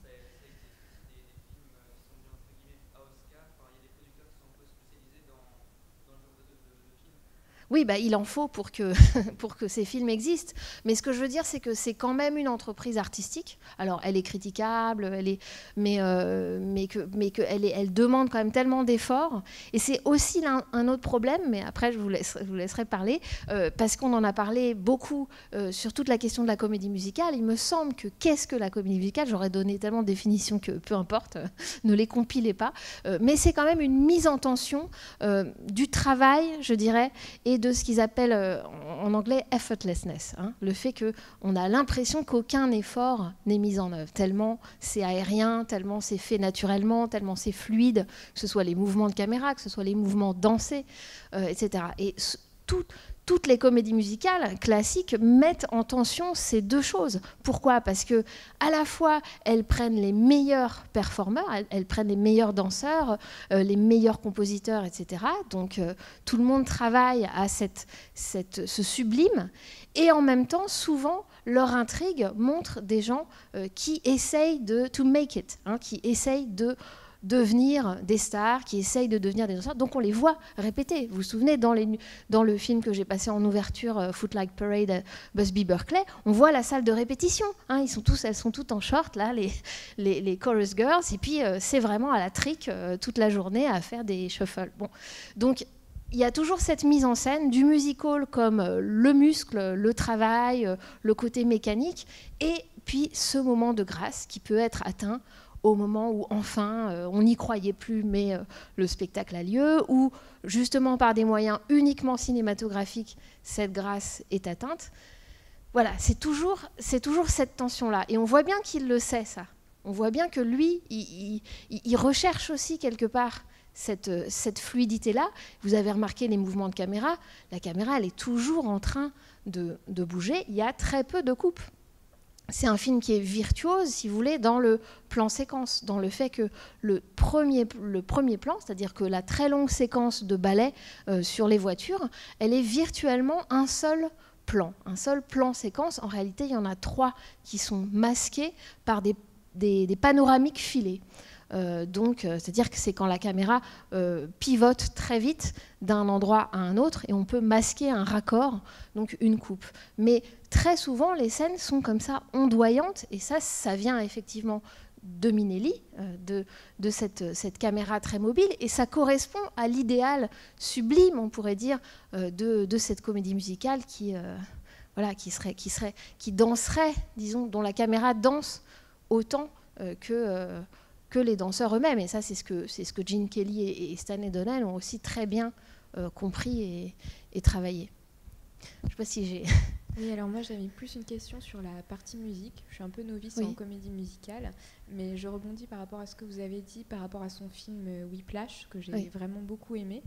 oui, bah, il en faut pour que ces films existent. Mais ce que je veux dire, c'est que c'est quand même une entreprise artistique. Alors, elle est critiquable, mais elle demande quand même tellement d'efforts. Et c'est aussi un autre problème, mais après, je vous laisserai parler, parce qu'on en a parlé beaucoup sur toute la question de la comédie musicale. Il me semble que qu'est-ce que la comédie musicale? J'aurais donné tellement de définitions que peu importe, ne les compilez pas. Mais c'est quand même une mise en tension du travail, je dirais, et de ce qu'ils appellent en anglais effortlessness, hein, le fait qu'on a l'impression qu'aucun effort n'est mis en œuvre, tellement c'est aérien, tellement c'est fait naturellement, tellement c'est fluide, que ce soit les mouvements de caméra, que ce soit les mouvements dansés, etc. Et toutes les comédies musicales classiques mettent en tension ces deux choses. Pourquoi? Parce que à la fois elles prennent les meilleurs performeurs, elles prennent les meilleurs danseurs, les meilleurs compositeurs, etc. Donc tout le monde travaille à ce sublime. Et en même temps, souvent, leur intrigue montre des gens qui essayent to make it, hein, qui essayent de devenir des stars, qui essayent de devenir des danseurs. Donc on les voit répéter. Vous vous souvenez, dans le film que j'ai passé en ouverture, Footlight Parade, Busby Berkeley, on voit la salle de répétition. Hein, elles sont toutes en short, là, les chorus girls, et puis c'est vraiment à la trick toute la journée à faire des shuffles. Bon. Donc il y a toujours cette mise en scène du musical comme le muscle, le travail, le côté mécanique, et puis ce moment de grâce qui peut être atteint au moment où enfin on n'y croyait plus, mais le spectacle a lieu, ou justement par des moyens uniquement cinématographiques, cette grâce est atteinte. Voilà, c'est toujours cette tension-là. Et on voit bien qu'il le sait, ça. On voit bien que lui, il recherche aussi quelque part cette fluidité-là. Vous avez remarqué les mouvements de caméra. La caméra, elle est toujours en train de bouger. Il y a très peu de coupes. C'est un film qui est virtuose, si vous voulez, dans le plan séquence, dans le fait que le premier plan, c'est-à-dire que la très longue séquence de ballet sur les voitures, elle est virtuellement un seul plan séquence. En réalité, il y en a 3 qui sont masqués par des panoramiques filées. C'est-à-dire que c'est quand la caméra pivote très vite d'un endroit à un autre et on peut masquer un raccord, donc une coupe. Mais très souvent, les scènes sont comme ça, ondoyantes, et ça vient effectivement de Minelli, de cette caméra très mobile, et ça correspond à l'idéal sublime, on pourrait dire, de cette comédie musicale qui danserait, disons, dont la caméra danse autant que les danseurs eux-mêmes. Et ça, c'est ce que Gene Kelly et Stanley Donen ont aussi très bien compris et travaillé. Je ne sais pas si j'ai... Oui, alors moi j'avais plus une question sur la partie musique. Je suis un peu novice en comédie musicale, mais je rebondis par rapport à ce que vous avez dit par rapport à son film Whiplash, que j'ai vraiment beaucoup aimé.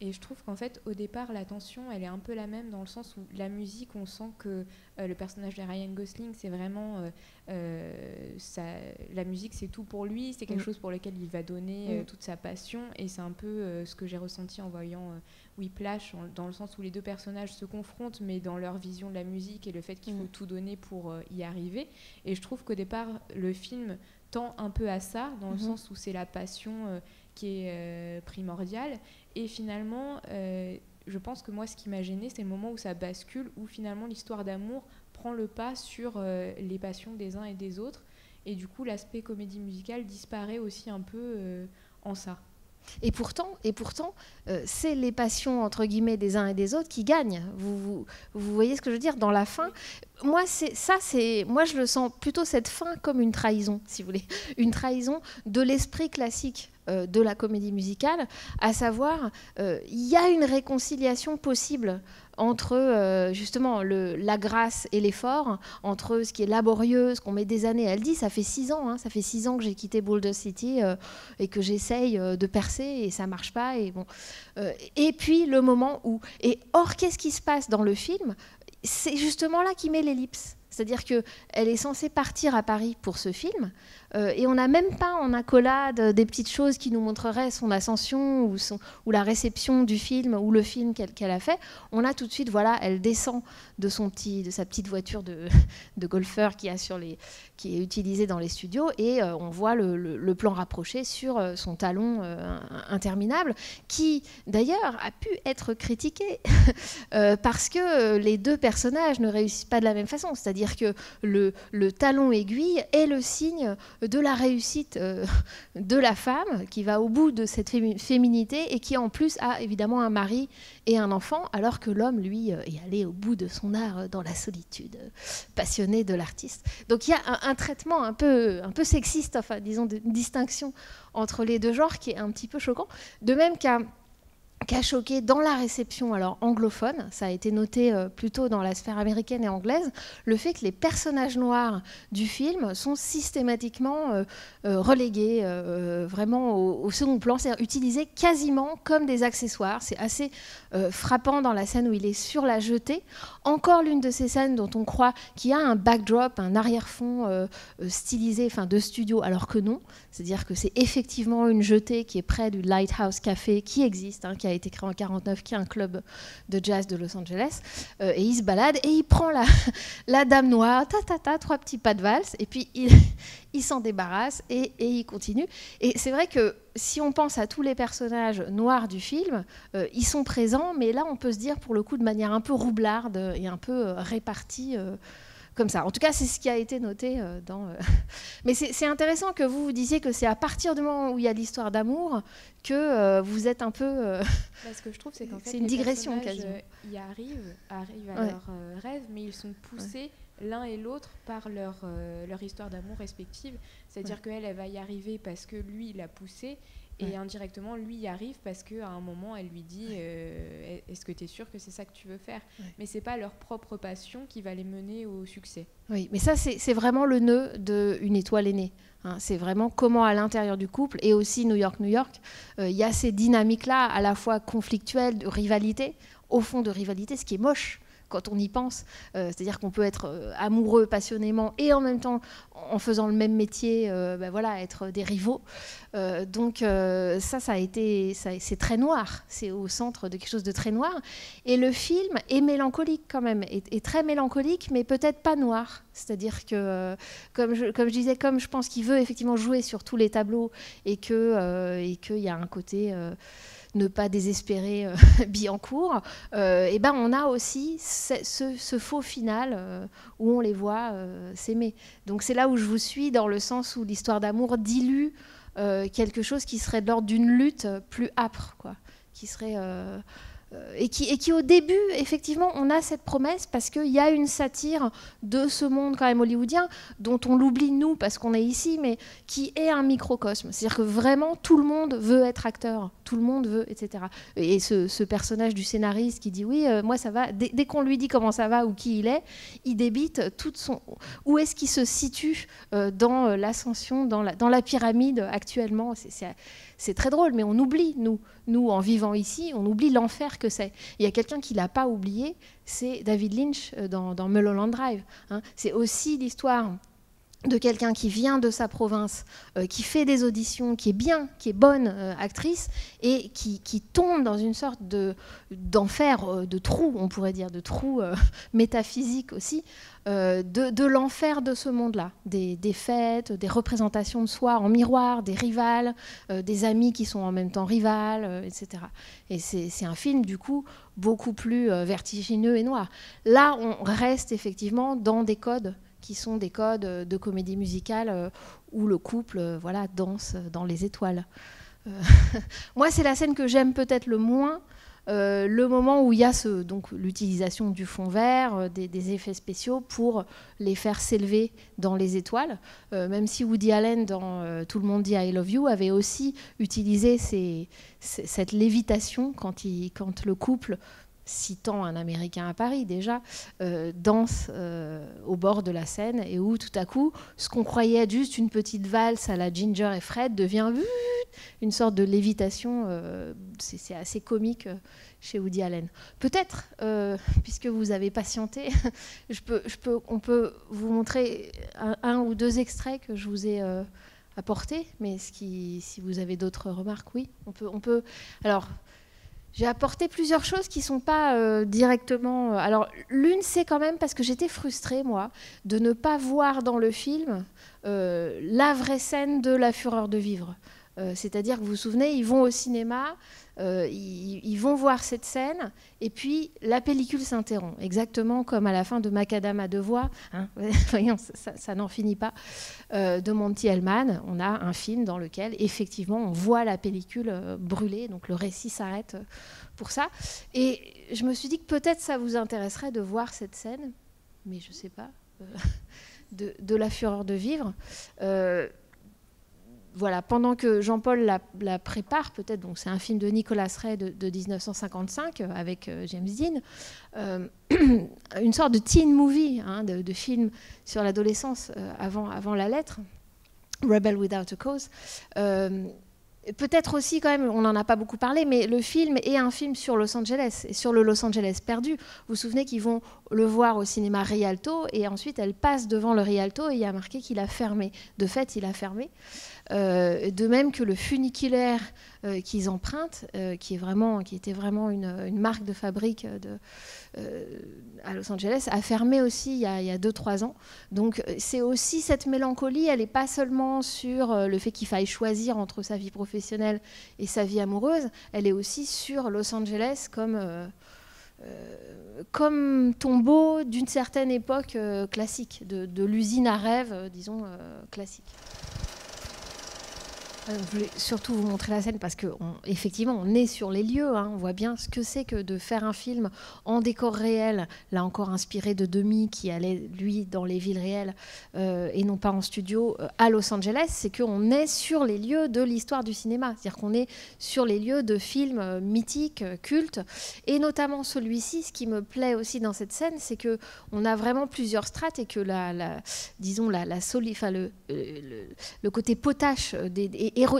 Et je trouve qu'en fait, au départ, la tension, elle est un peu la même dans le sens où la musique, on sent que le personnage de Ryan Gosling, c'est vraiment... la musique, c'est tout pour lui, c'est quelque chose pour lequel il va donner toute sa passion, et c'est un peu ce que j'ai ressenti en voyant Whiplash, dans le sens où les deux personnages se confrontent, mais dans leur vision de la musique et le fait qu'il faut tout donner pour y arriver. Et je trouve qu'au départ, le film tend un peu à ça, dans le sens où c'est la passion qui est primordiale. Et finalement, je pense que moi, ce qui m'a gênée, c'est le moment où ça bascule, où finalement l'histoire d'amour prend le pas sur les passions des uns et des autres. Et du coup, l'aspect comédie musicale disparaît aussi un peu en ça. Et pourtant, c'est les passions, entre guillemets, des uns et des autres qui gagnent. Vous voyez ce que je veux dire ? Dans la fin, moi, je le sens plutôt, cette fin, comme une trahison, si vous voulez. Une trahison de l'esprit classique de la comédie musicale, à savoir, il y a une réconciliation possible entre justement la grâce et l'effort, entre ce qui est laborieux, ce qu'on met des années. Elle dit, ça fait 6 ans, ça fait 6 ans que j'ai quitté Boulder City et que j'essaye de percer et ça marche pas. Et puis le moment où... Or, qu'est-ce qui se passe dans le film ? C'est justement là qu'il met l'ellipse. C'est-à-dire qu'elle est censée partir à Paris pour ce film, et on n'a même pas en accolade des petites choses qui nous montreraient son ascension ou la réception du film ou le film qu'elle a fait. On a tout de suite, voilà, elle descend de sa petite voiture de golfeur qui est utilisée dans les studios, et on voit le plan rapproché sur son talon interminable, qui d'ailleurs a pu être critiqué parce que les deux personnages ne réussissent pas de la même façon. C'est-à-dire que le talon aiguille est le signe de la réussite de la femme qui va au bout de cette féminité et qui en plus a évidemment un mari et un enfant, alors que l'homme, lui, est allé au bout de son art dans la solitude, passionné de l'artiste. Donc il y a un traitement un peu sexiste, enfin disons une distinction entre les deux genres qui est un petit peu choquant, de même qu'a choqué dans la réception anglophone, ça a été noté plutôt dans la sphère américaine et anglaise, le fait que les personnages noirs du film sont systématiquement relégués vraiment au second plan, c'est-à-dire utilisés quasiment comme des accessoires. C'est assez frappant dans la scène où il est sur la jetée. Encore l'une de ces scènes dont on croit qu'il y a un backdrop, un arrière-fond stylisé, de studio, alors que non. C'est-à-dire que c'est effectivement une jetée qui est près du Lighthouse Café, qui existe, qui a été créé en 1949, qui est un club de jazz de Los Angeles. Et il se balade et il prend la dame noire, 3 petits pas de valse, et puis il s'en débarrasse et il continue. Et c'est vrai que si on pense à tous les personnages noirs du film, ils sont présents, mais là on peut se dire pour le coup de manière un peu roublarde et un peu répartie comme ça. En tout cas, c'est ce qui a été noté dans... Mais c'est intéressant que vous disiez que c'est à partir du moment où il y a l'histoire d'amour que vous êtes un peu... Ce que je trouve, c'est qu'en fait, c'est une digression quasiment. Ils arrivent à leur rêve, mais ils sont poussés l'un et l'autre par leur histoire d'amour respective. C'est-à-dire qu'elle, elle va y arriver parce que lui, il l'a poussée. Et indirectement, lui y arrive parce qu'à un moment, elle lui dit est-ce que tu es sûre que c'est ça que tu veux faire ? Mais ce n'est pas leur propre passion qui va les mener au succès. Oui, mais ça, c'est vraiment le nœud d'une étoile aînée. C'est vraiment comment, à l'intérieur du couple, et aussi New York, il y a ces dynamiques-là, à la fois conflictuelles, de rivalité, au fond de rivalité, ce qui est moche quand on y pense, c'est-à-dire qu'on peut être amoureux passionnément et en même temps, en faisant le même métier, être des rivaux. Donc c'est très noir, c'est au centre de quelque chose de très noir. Et le film est mélancolique quand même, est très mélancolique, mais peut-être pas noir. C'est-à-dire que, comme je disais, comme je pense qu'il veut effectivement jouer sur tous les tableaux et qu'il y a un côté... ne pas désespérer Billancourt, on a aussi ce faux final où on les voit s'aimer. Donc c'est là où je vous suis, dans le sens où l'histoire d'amour dilue quelque chose qui serait de l'ordre d'une lutte plus âpre, quoi, qui serait... Et qui au début, effectivement, on a cette promesse parce qu'il y a une satire de ce monde quand même hollywoodien dont on l'oublie nous parce qu'on est ici, mais qui est un microcosme. C'est-à-dire que vraiment tout le monde veut être acteur, tout le monde veut, etc. Et ce personnage du scénariste qui dit oui, moi ça va, dès qu'on lui dit comment ça va ou qui il est, il débite toute où est-ce qu'il se situe dans l'ascension, dans la pyramide actuellement. C'est très drôle, mais on oublie, nous en vivant ici, on oublie l'enfer que c'est. Il y a quelqu'un qui ne l'a pas oublié, c'est David Lynch dans Mulholland Drive. Hein. C'est aussi l'histoire de quelqu'un qui vient de sa province, qui fait des auditions, qui est bien, qui est bonne actrice, et qui tombe dans une sorte d'enfer, de trou, on pourrait dire, de trou métaphysique aussi, de l'enfer de ce monde-là, des fêtes, des représentations de soi en miroir, des rivales, des amis qui sont en même temps rivales, etc. Et c'est un film, du coup, beaucoup plus vertigineux et noir. Là, on reste effectivement dans des codes qui sont des codes de comédie musicale où le couple danse dans les étoiles. Moi, c'est la scène que j'aime peut-être le moins, le moment où il y a l'utilisation du fond vert, des effets spéciaux pour les faire s'élever dans les étoiles, même si Woody Allen, dans Tout le monde dit I love you, avait aussi utilisé cette lévitation quand le couple, citant un Américain à Paris déjà, danse au bord de la Seine, et où tout à coup, ce qu'on croyait être juste une petite valse à la Ginger et Fred devient une sorte de lévitation. C'est assez comique chez Woody Allen. Peut-être, puisque vous avez patienté, on peut vous montrer un ou deux extraits que je vous ai apportés, mais si vous avez d'autres remarques, oui, on peut. Alors, j'ai apporté plusieurs choses qui ne sont pas directement... Alors, l'une, c'est quand même parce que j'étais frustrée, moi, de ne pas voir dans le film la vraie scène de La Fureur de vivre. C'est-à-dire que vous vous souvenez, ils vont au cinéma, ils vont voir cette scène, et puis la pellicule s'interrompt, exactement comme à la fin de Macadam à deux voix, hein, voyons, ça n'en finit pas, de Monty Hellman. On a un film dans lequel, effectivement, on voit la pellicule brûler, donc le récit s'arrête pour ça. Et je me suis dit que peut-être ça vous intéresserait de voir cette scène, mais je ne sais pas, de La Fureur de vivre. Voilà, pendant que Jean-Paul la prépare, peut-être, donc c'est un film de Nicholas Ray de 1955 avec James Dean, une sorte de teen movie, hein, de film sur l'adolescence avant la lettre, Rebel Without a Cause. Peut-être aussi, quand même, on n'en a pas beaucoup parlé, mais le film est un film sur Los Angeles, et sur le Los Angeles perdu. Vous vous souvenez qu'ils vont le voir au cinéma Rialto, et ensuite elle passe devant le Rialto, et il y a marqué qu'il a fermé. De fait, il a fermé. De même que le funiculaire qu'ils empruntent, qui était vraiment une marque de fabrique à Los Angeles, a fermé aussi il y a 2-3 ans. Donc c'est aussi cette mélancolie, elle n'est pas seulement sur le fait qu'il faille choisir entre sa vie professionnelle et sa vie amoureuse, elle est aussi sur Los Angeles comme tombeau d'une certaine époque classique, de l'usine à rêve, disons, classique. Je voulais surtout vous montrer la scène parce qu'effectivement, on est sur les lieux. Hein, on voit bien ce que c'est que de faire un film en décor réel, là encore inspiré de Demy, qui allait, lui, dans les villes réelles et non pas en studio, à Los Angeles. C'est qu'on est sur les lieux de l'histoire du cinéma. C'est-à-dire qu'on est sur les lieux de films mythiques, cultes. Et notamment celui-ci, ce qui me plaît aussi dans cette scène, c'est qu'on a vraiment plusieurs strates et que le côté potache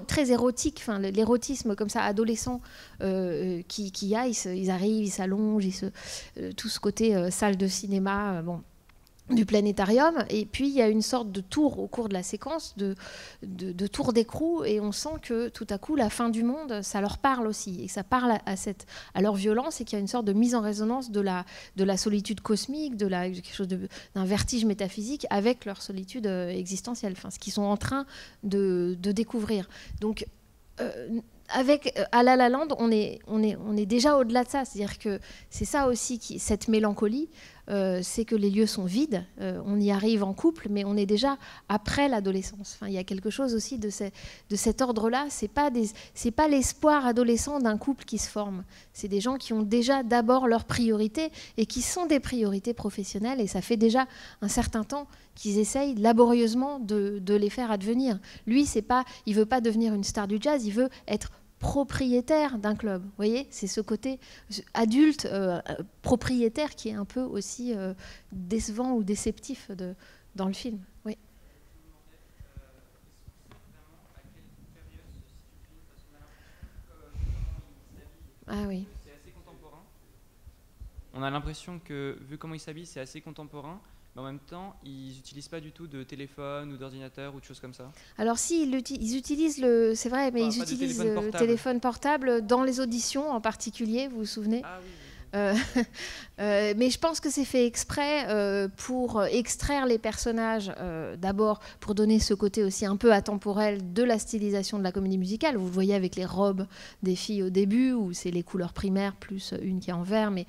très érotique, enfin, l'érotisme comme ça adolescent qu'il y a, ils arrivent, ils s'allongent, tout ce côté salle de cinéma, du planétarium, et puis il y a une sorte de tour au cours de la séquence, de tour d'écrou, et on sent que tout à coup la fin du monde, ça leur parle aussi, et que ça parle à leur violence, et qu'il y a une sorte de mise en résonance de la solitude cosmique, quelque chose d'un vertige métaphysique avec leur solitude existentielle, enfin, ce qu'ils sont en train de découvrir. Donc avec À La La Land, on est déjà au-delà de ça, c'est-à-dire que c'est ça aussi, cette mélancolie, c'est que les lieux sont vides, on y arrive en couple, mais on est déjà après l'adolescence. Enfin, il y a quelque chose aussi de cet ordre-là, c'est pas l'espoir adolescent d'un couple qui se forme, c'est des gens qui ont déjà d'abord leurs priorités, et qui sont des priorités professionnelles, et ça fait déjà un certain temps qu'ils essayent laborieusement de les faire advenir. Lui, il veut pas devenir une star du jazz, il veut être propriétaire d'un club. Vous voyez, c'est ce côté adulte, propriétaire qui est un peu aussi décevant ou déceptif dans le film. Oui. Ah oui. C'est assez contemporain. On a l'impression que, vu comment ils s'habillent, c'est assez contemporain. Mais en même temps, ils n'utilisent pas du tout de téléphone ou d'ordinateur ou de choses comme ça. Alors si, ils utilisent c'est vrai, mais ils utilisent le téléphone portable dans les auditions en particulier, vous vous souvenez? Ah oui. Mais je pense que c'est fait exprès pour extraire les personnages, d'abord pour donner ce côté aussi un peu atemporel de la stylisation de la comédie musicale. Vous le voyez avec les robes des filles au début, où c'est les couleurs primaires plus une qui est en vert, mais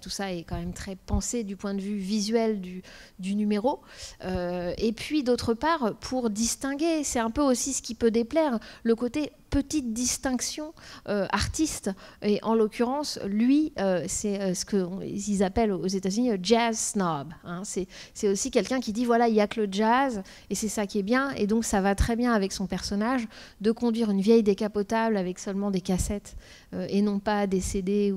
tout ça est quand même très pensé du point de vue visuel du numéro. Et puis d'autre part, pour distinguer, c'est un peu aussi ce qui peut déplaire, le côté petite distinction artiste. Et en l'occurrence, lui, c'est ce qu'ils appellent aux États-Unis jazz snob. Hein. C'est aussi quelqu'un qui dit voilà, il n'y a que le jazz et c'est ça qui est bien. Et donc, ça va très bien avec son personnage de conduire une vieille décapotable avec seulement des cassettes et non pas des CD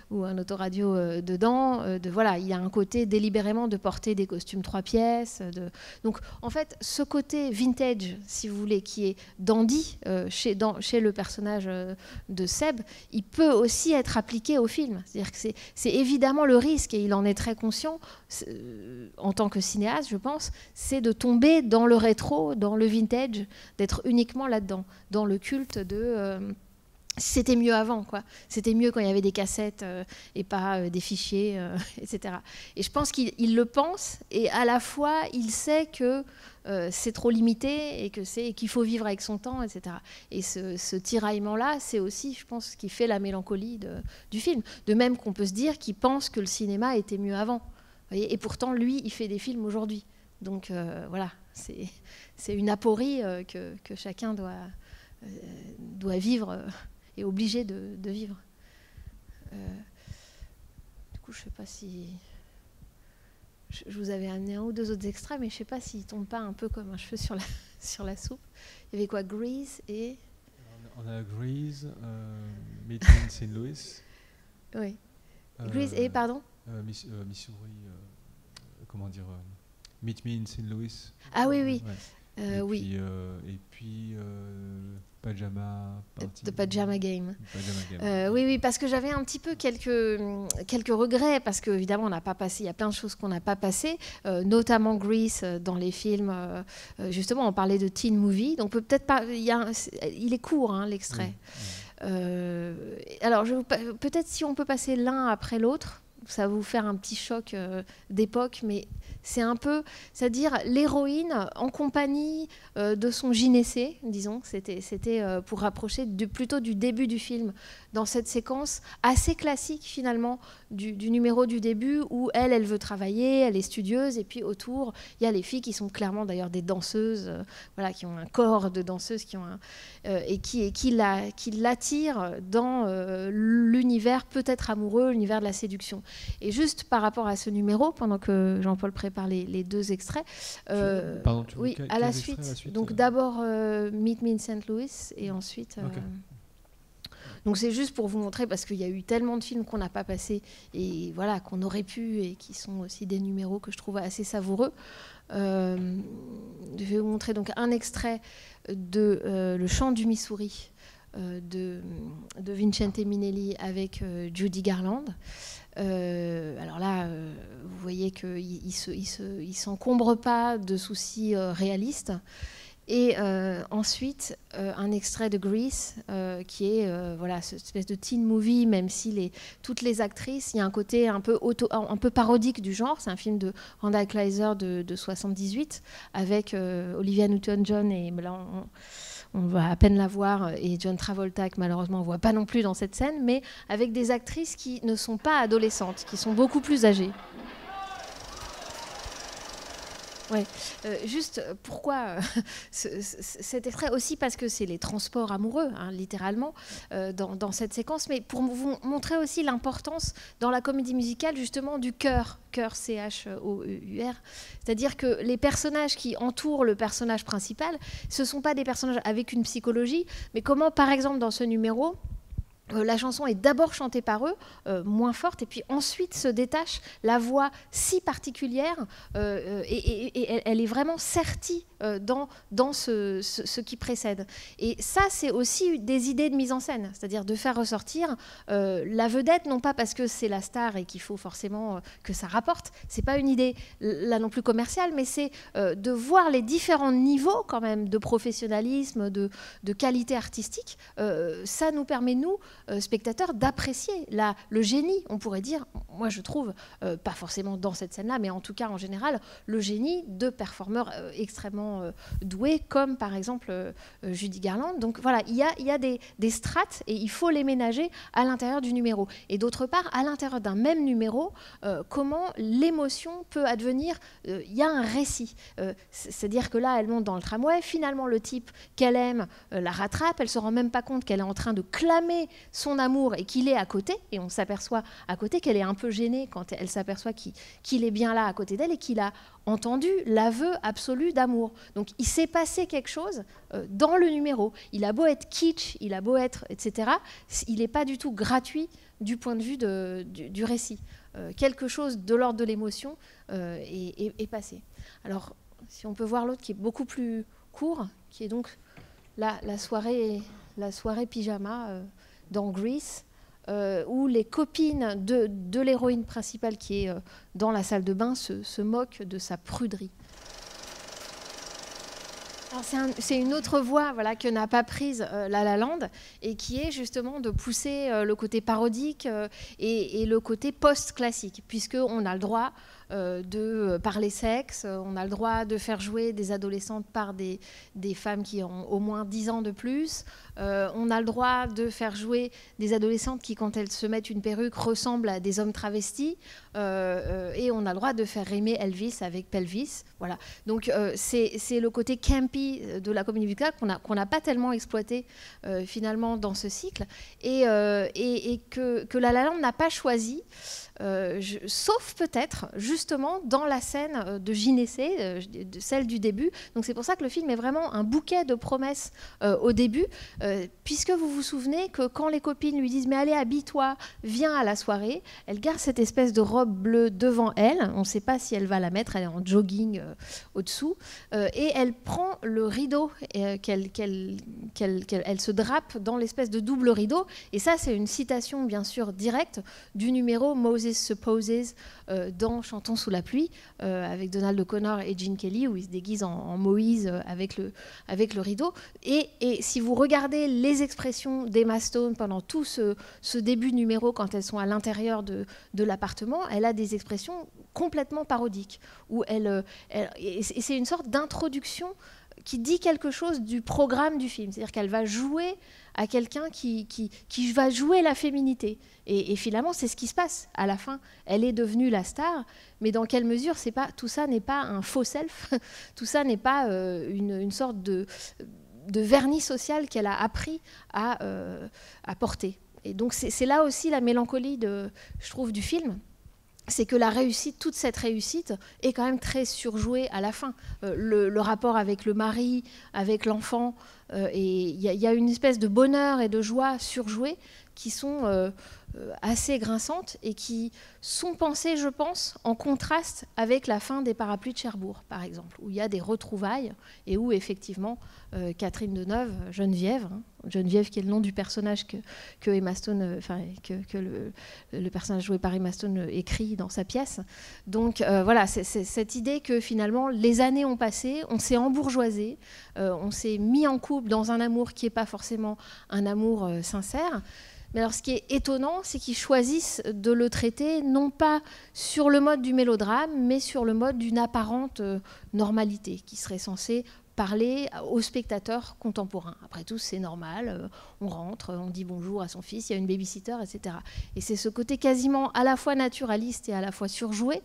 ou un autoradio dedans. Voilà, il y a un côté délibérément de porter des costumes 3 pièces. Donc, en fait, ce côté vintage, si vous voulez, qui est dandy chez le personnage de Seb, il peut aussi être appliqué au film. C'est-à-dire que c'est évidemment le risque, et il en est très conscient, en tant que cinéaste, je pense, c'est de tomber dans le rétro, dans le vintage, d'être uniquement là-dedans, dans le culte de... c'était mieux avant, quoi. C'était mieux quand il y avait des cassettes et pas des fichiers, etc. Et je pense qu'il le pense, et à la fois, il sait que c'est trop limité et qu'il faut vivre avec son temps, etc. Et ce tiraillement-là, c'est aussi, je pense, ce qui fait la mélancolie du film. De même qu'on peut se dire qu'il pense que le cinéma était mieux avant. Vous voyez, et pourtant, lui, il fait des films aujourd'hui. Donc voilà, c'est une aporie que chacun doit vivre est obligé de vivre. Du coup, je ne sais pas si... Je vous avais amené un ou deux autres extraits, mais je ne sais pas s'ils ne tombent pas un peu comme un cheveu sur la soupe. Il y avait quoi? Grease et... On a Grease, Meet Me in St. Louis. Oui. Grease et, pardon Missouri, comment dire... Meet Me in St. Louis. Ah oui, oui. Ouais. Oui. Et puis Pajama Party. The Pajama Game. Oui, parce que j'avais un petit peu quelques regrets, parce qu'évidemment, on n'a pas passé, il y a plein de choses qu'on n'a pas passées, notamment Grease dans les films. Justement, on parlait de teen movie, donc peut-être pas. Il est court, hein, l'extrait. Oui. Alors, peut-être si on peut passer l'un après l'autre, ça va vous faire un petit choc d'époque, mais c'est un peu, c'est-à-dire l'héroïne en compagnie de son gynécée, disons, c'était pour rapprocher plutôt du début du film, dans cette séquence assez classique finalement du numéro du début, où elle veut travailler, elle est studieuse, et puis autour, il y a les filles qui sont clairement d'ailleurs des danseuses, voilà, qui ont un corps de danseuses, et qui l'attirent dans l'univers peut-être amoureux, l'univers de la séduction. Et juste par rapport à ce numéro, pendant que Jean-Paul prépare les deux extraits, Pardon, oui, à la suite. Donc d'abord Meet Me in St. Louis, et ensuite... Okay. Donc c'est juste pour vous montrer, parce qu'il y a eu tellement de films qu'on n'a pas passés, et voilà, qu'on aurait pu, et qui sont aussi des numéros que je trouve assez savoureux. Je vais vous montrer donc un extrait de Le Chant du Missouri de Vincente Minnelli avec Judy Garland. Alors là, vous voyez qu'il ne s'encombre pas de soucis réalistes. Et ensuite, un extrait de Grease, qui est voilà, cette espèce de teen movie, même si toutes les actrices, il y a un côté un peu parodique du genre. C'est un film de Randall Kleiser de 78, avec Olivia Newton-John, et là, on va à peine la voir, et John Travolta, que malheureusement on ne voit pas non plus dans cette scène, mais avec des actrices qui ne sont pas adolescentes, qui sont beaucoup plus âgées. Ouais. Juste pourquoi cet extrait aussi, parce que c'est les transports amoureux, hein, littéralement, dans cette séquence, mais pour vous montrer aussi l'importance dans la comédie musicale justement du chœur C-H-O-E-U-R, c'est-à-dire que les personnages qui entourent le personnage principal, ce ne sont pas des personnages avec une psychologie, mais comment par exemple dans ce numéro, la chanson est d'abord chantée par eux, moins forte, et puis ensuite se détache la voix si particulière, et elle est vraiment sertie dans ce qui précède. Et ça, c'est aussi des idées de mise en scène, c'est-à-dire de faire ressortir la vedette, non pas parce que c'est la star et qu'il faut forcément que ça rapporte, c'est pas une idée là non plus commerciale, mais c'est de voir les différents niveaux quand même de professionnalisme, de qualité artistique. Ça nous permet, nous, spectateurs, d'apprécier le génie, on pourrait dire, moi je trouve, pas forcément dans cette scène-là, mais en tout cas en général, le génie de performeurs extrêmement doués, comme par exemple Judy Garland. Donc voilà, il y a des strates et il faut les ménager à l'intérieur du numéro. Et d'autre part, à l'intérieur d'un même numéro, comment l'émotion peut advenir, il y a un récit. C'est-à-dire que là, elle monte dans le tramway, finalement le type qu'elle aime la rattrape, elle ne se rend même pas compte qu'elle est en train de clamer son amour et qu'il est à côté, et on s'aperçoit à côté qu'elle est un peu gênée quand elle s'aperçoit qu'il est bien là à côté d'elle et qu'il a entendu l'aveu absolu d'amour. Donc il s'est passé quelque chose dans le numéro. Il a beau être kitsch, il a beau être, etc., il n'est pas du tout gratuit du point de vue du récit. Quelque chose de l'ordre de l'émotion est passé. Alors, si on peut voir l'autre qui est beaucoup plus court, qui est donc la soirée pyjama dans Grease, où les copines de l'héroïne principale qui est dans la salle de bain se moquent de sa pruderie. C'est une autre voie, voilà, que n'a pas prise La La Land, et qui est justement de pousser le côté parodique et le côté post-classique, puisqu'on a le droit de parler sexe, on a le droit de faire jouer des adolescentes par des femmes qui ont au moins 10 ans de plus, on a le droit de faire jouer des adolescentes qui, quand elles se mettent une perruque, ressemblent à des hommes travestis, et on a le droit de faire rimer Elvis avec pelvis. Voilà. Donc c'est le côté campy de la comédie musicale qu'on n'a pas tellement exploité finalement dans ce cycle, et que La La Land n'a pas choisi. Sauf peut-être justement dans la scène de gynécée, celle du début. Donc c'est pour ça que le film est vraiment un bouquet de promesses au début, puisque vous vous souvenez que quand les copines lui disent « mais allez, habille-toi, viens à la soirée », elle garde cette espèce de robe bleue devant elle, on ne sait pas si elle va la mettre, elle est en jogging au-dessous, et elle prend le rideau, elle se drape dans l'espèce de double rideau, et ça c'est une citation bien sûr directe du numéro Moses Supposes dans Chantons sous la pluie, avec Donald O'Connor et Gene Kelly, où ils se déguisent en Moïse avec le rideau. Et si vous regardez les expressions d'Emma Stone pendant tout ce début de numéro, quand elles sont à l'intérieur de l'appartement, elle a des expressions complètement parodiques, où et c'est une sorte d'introduction qui dit quelque chose du programme du film, c'est-à-dire qu'elle va jouer à quelqu'un qui va jouer la féminité. Et finalement, c'est ce qui se passe. À la fin, elle est devenue la star, mais dans quelle mesure tout ça n'est pas un faux self, tout ça n'est pas une sorte de vernis social qu'elle a appris à porter. Et donc c'est là aussi la mélancolie, je trouve, du film. C'est que la réussite, toute cette réussite est quand même très surjouée à la fin. Le rapport avec le mari, avec l'enfant, et il y a une espèce de bonheur et de joie surjouée qui sont assez grinçantes et qui sont pensées, je pense, en contraste avec la fin des Parapluies de Cherbourg, par exemple, où il y a des retrouvailles et où, effectivement, Catherine Deneuve, Geneviève qui est le nom du personnage que Emma Stone, que le personnage joué par Emma Stone écrit dans sa pièce. Donc voilà, c'est cette idée que finalement, les années ont passé, on s'est embourgeoisé, on s'est mis en couple dans un amour qui n'est pas forcément un amour sincère. Mais alors, ce qui est étonnant, c'est qu'ils choisissent de le traiter non pas sur le mode du mélodrame, mais sur le mode d'une apparente normalité, qui serait censée parler aux spectateurs contemporains. Après tout, c'est normal, on rentre, on dit bonjour à son fils, il y a une babysitter, etc. Et c'est ce côté quasiment à la fois naturaliste et à la fois surjoué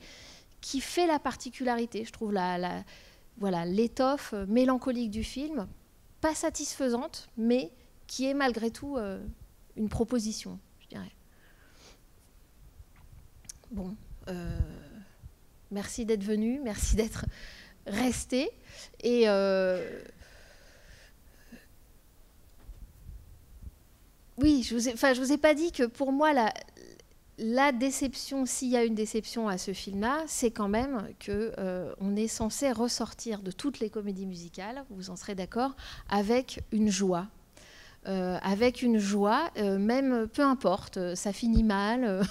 qui fait la particularité, je trouve, voilà, l'étoffe mélancolique du film, pas satisfaisante, mais qui est malgré tout une proposition, je dirais. Bon, merci d'être venu, merci d'être resté. Et oui, je vous ai pas dit que pour moi, la déception, s'il y a une déception à ce film-là, c'est quand même qu'on est censé ressortir de toutes les comédies musicales, vous en serez d'accord, avec une joie. Même peu importe, ça finit mal.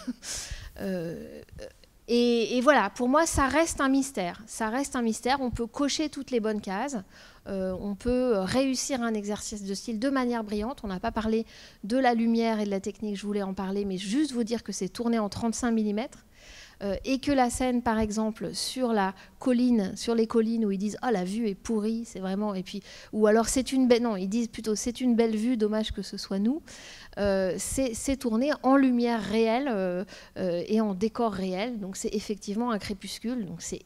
Et voilà, pour moi, ça reste un mystère. Ça reste un mystère. On peut cocher toutes les bonnes cases. On peut réussir un exercice de style de manière brillante. On n'a pas parlé de la lumière et de la technique, je voulais en parler, mais juste vous dire que c'est tourné en 35 mm. Et que la scène, par exemple, sur la colline, sur les collines où ils disent « Oh, la vue est pourrie », c'est vraiment... Et puis, ou alors, c'est une belle... Non, ils disent plutôt « C'est une belle vue, dommage que ce soit nous ». C'est tourné en lumière réelle et en décor réel. Donc, c'est effectivement un crépuscule. Donc, c'est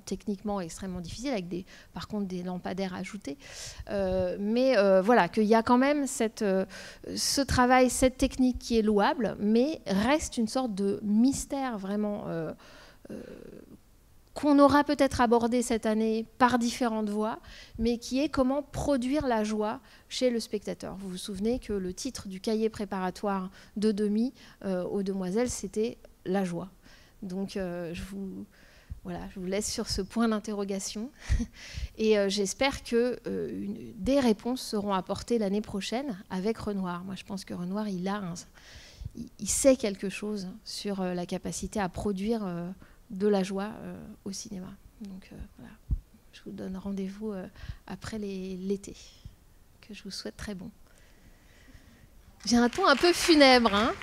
techniquement extrêmement difficile, avec par contre des lampadaires ajoutés. Mais voilà, qu'il y a quand même ce travail, cette technique qui est louable, mais reste une sorte de mystère vraiment qu'on aura peut-être abordé cette année par différentes voies, mais qui est comment produire la joie chez le spectateur. Vous vous souvenez que le titre du cahier préparatoire de Demy aux Demoiselles, c'était la joie. Donc je vous laisse sur ce point d'interrogation et j'espère que des réponses seront apportées l'année prochaine avec Renoir. Moi, je pense que Renoir, il sait quelque chose sur la capacité à produire de la joie au cinéma. Donc voilà, je vous donne rendez-vous après l'été, que je vous souhaite très bon. J'ai un ton un peu funèbre, hein.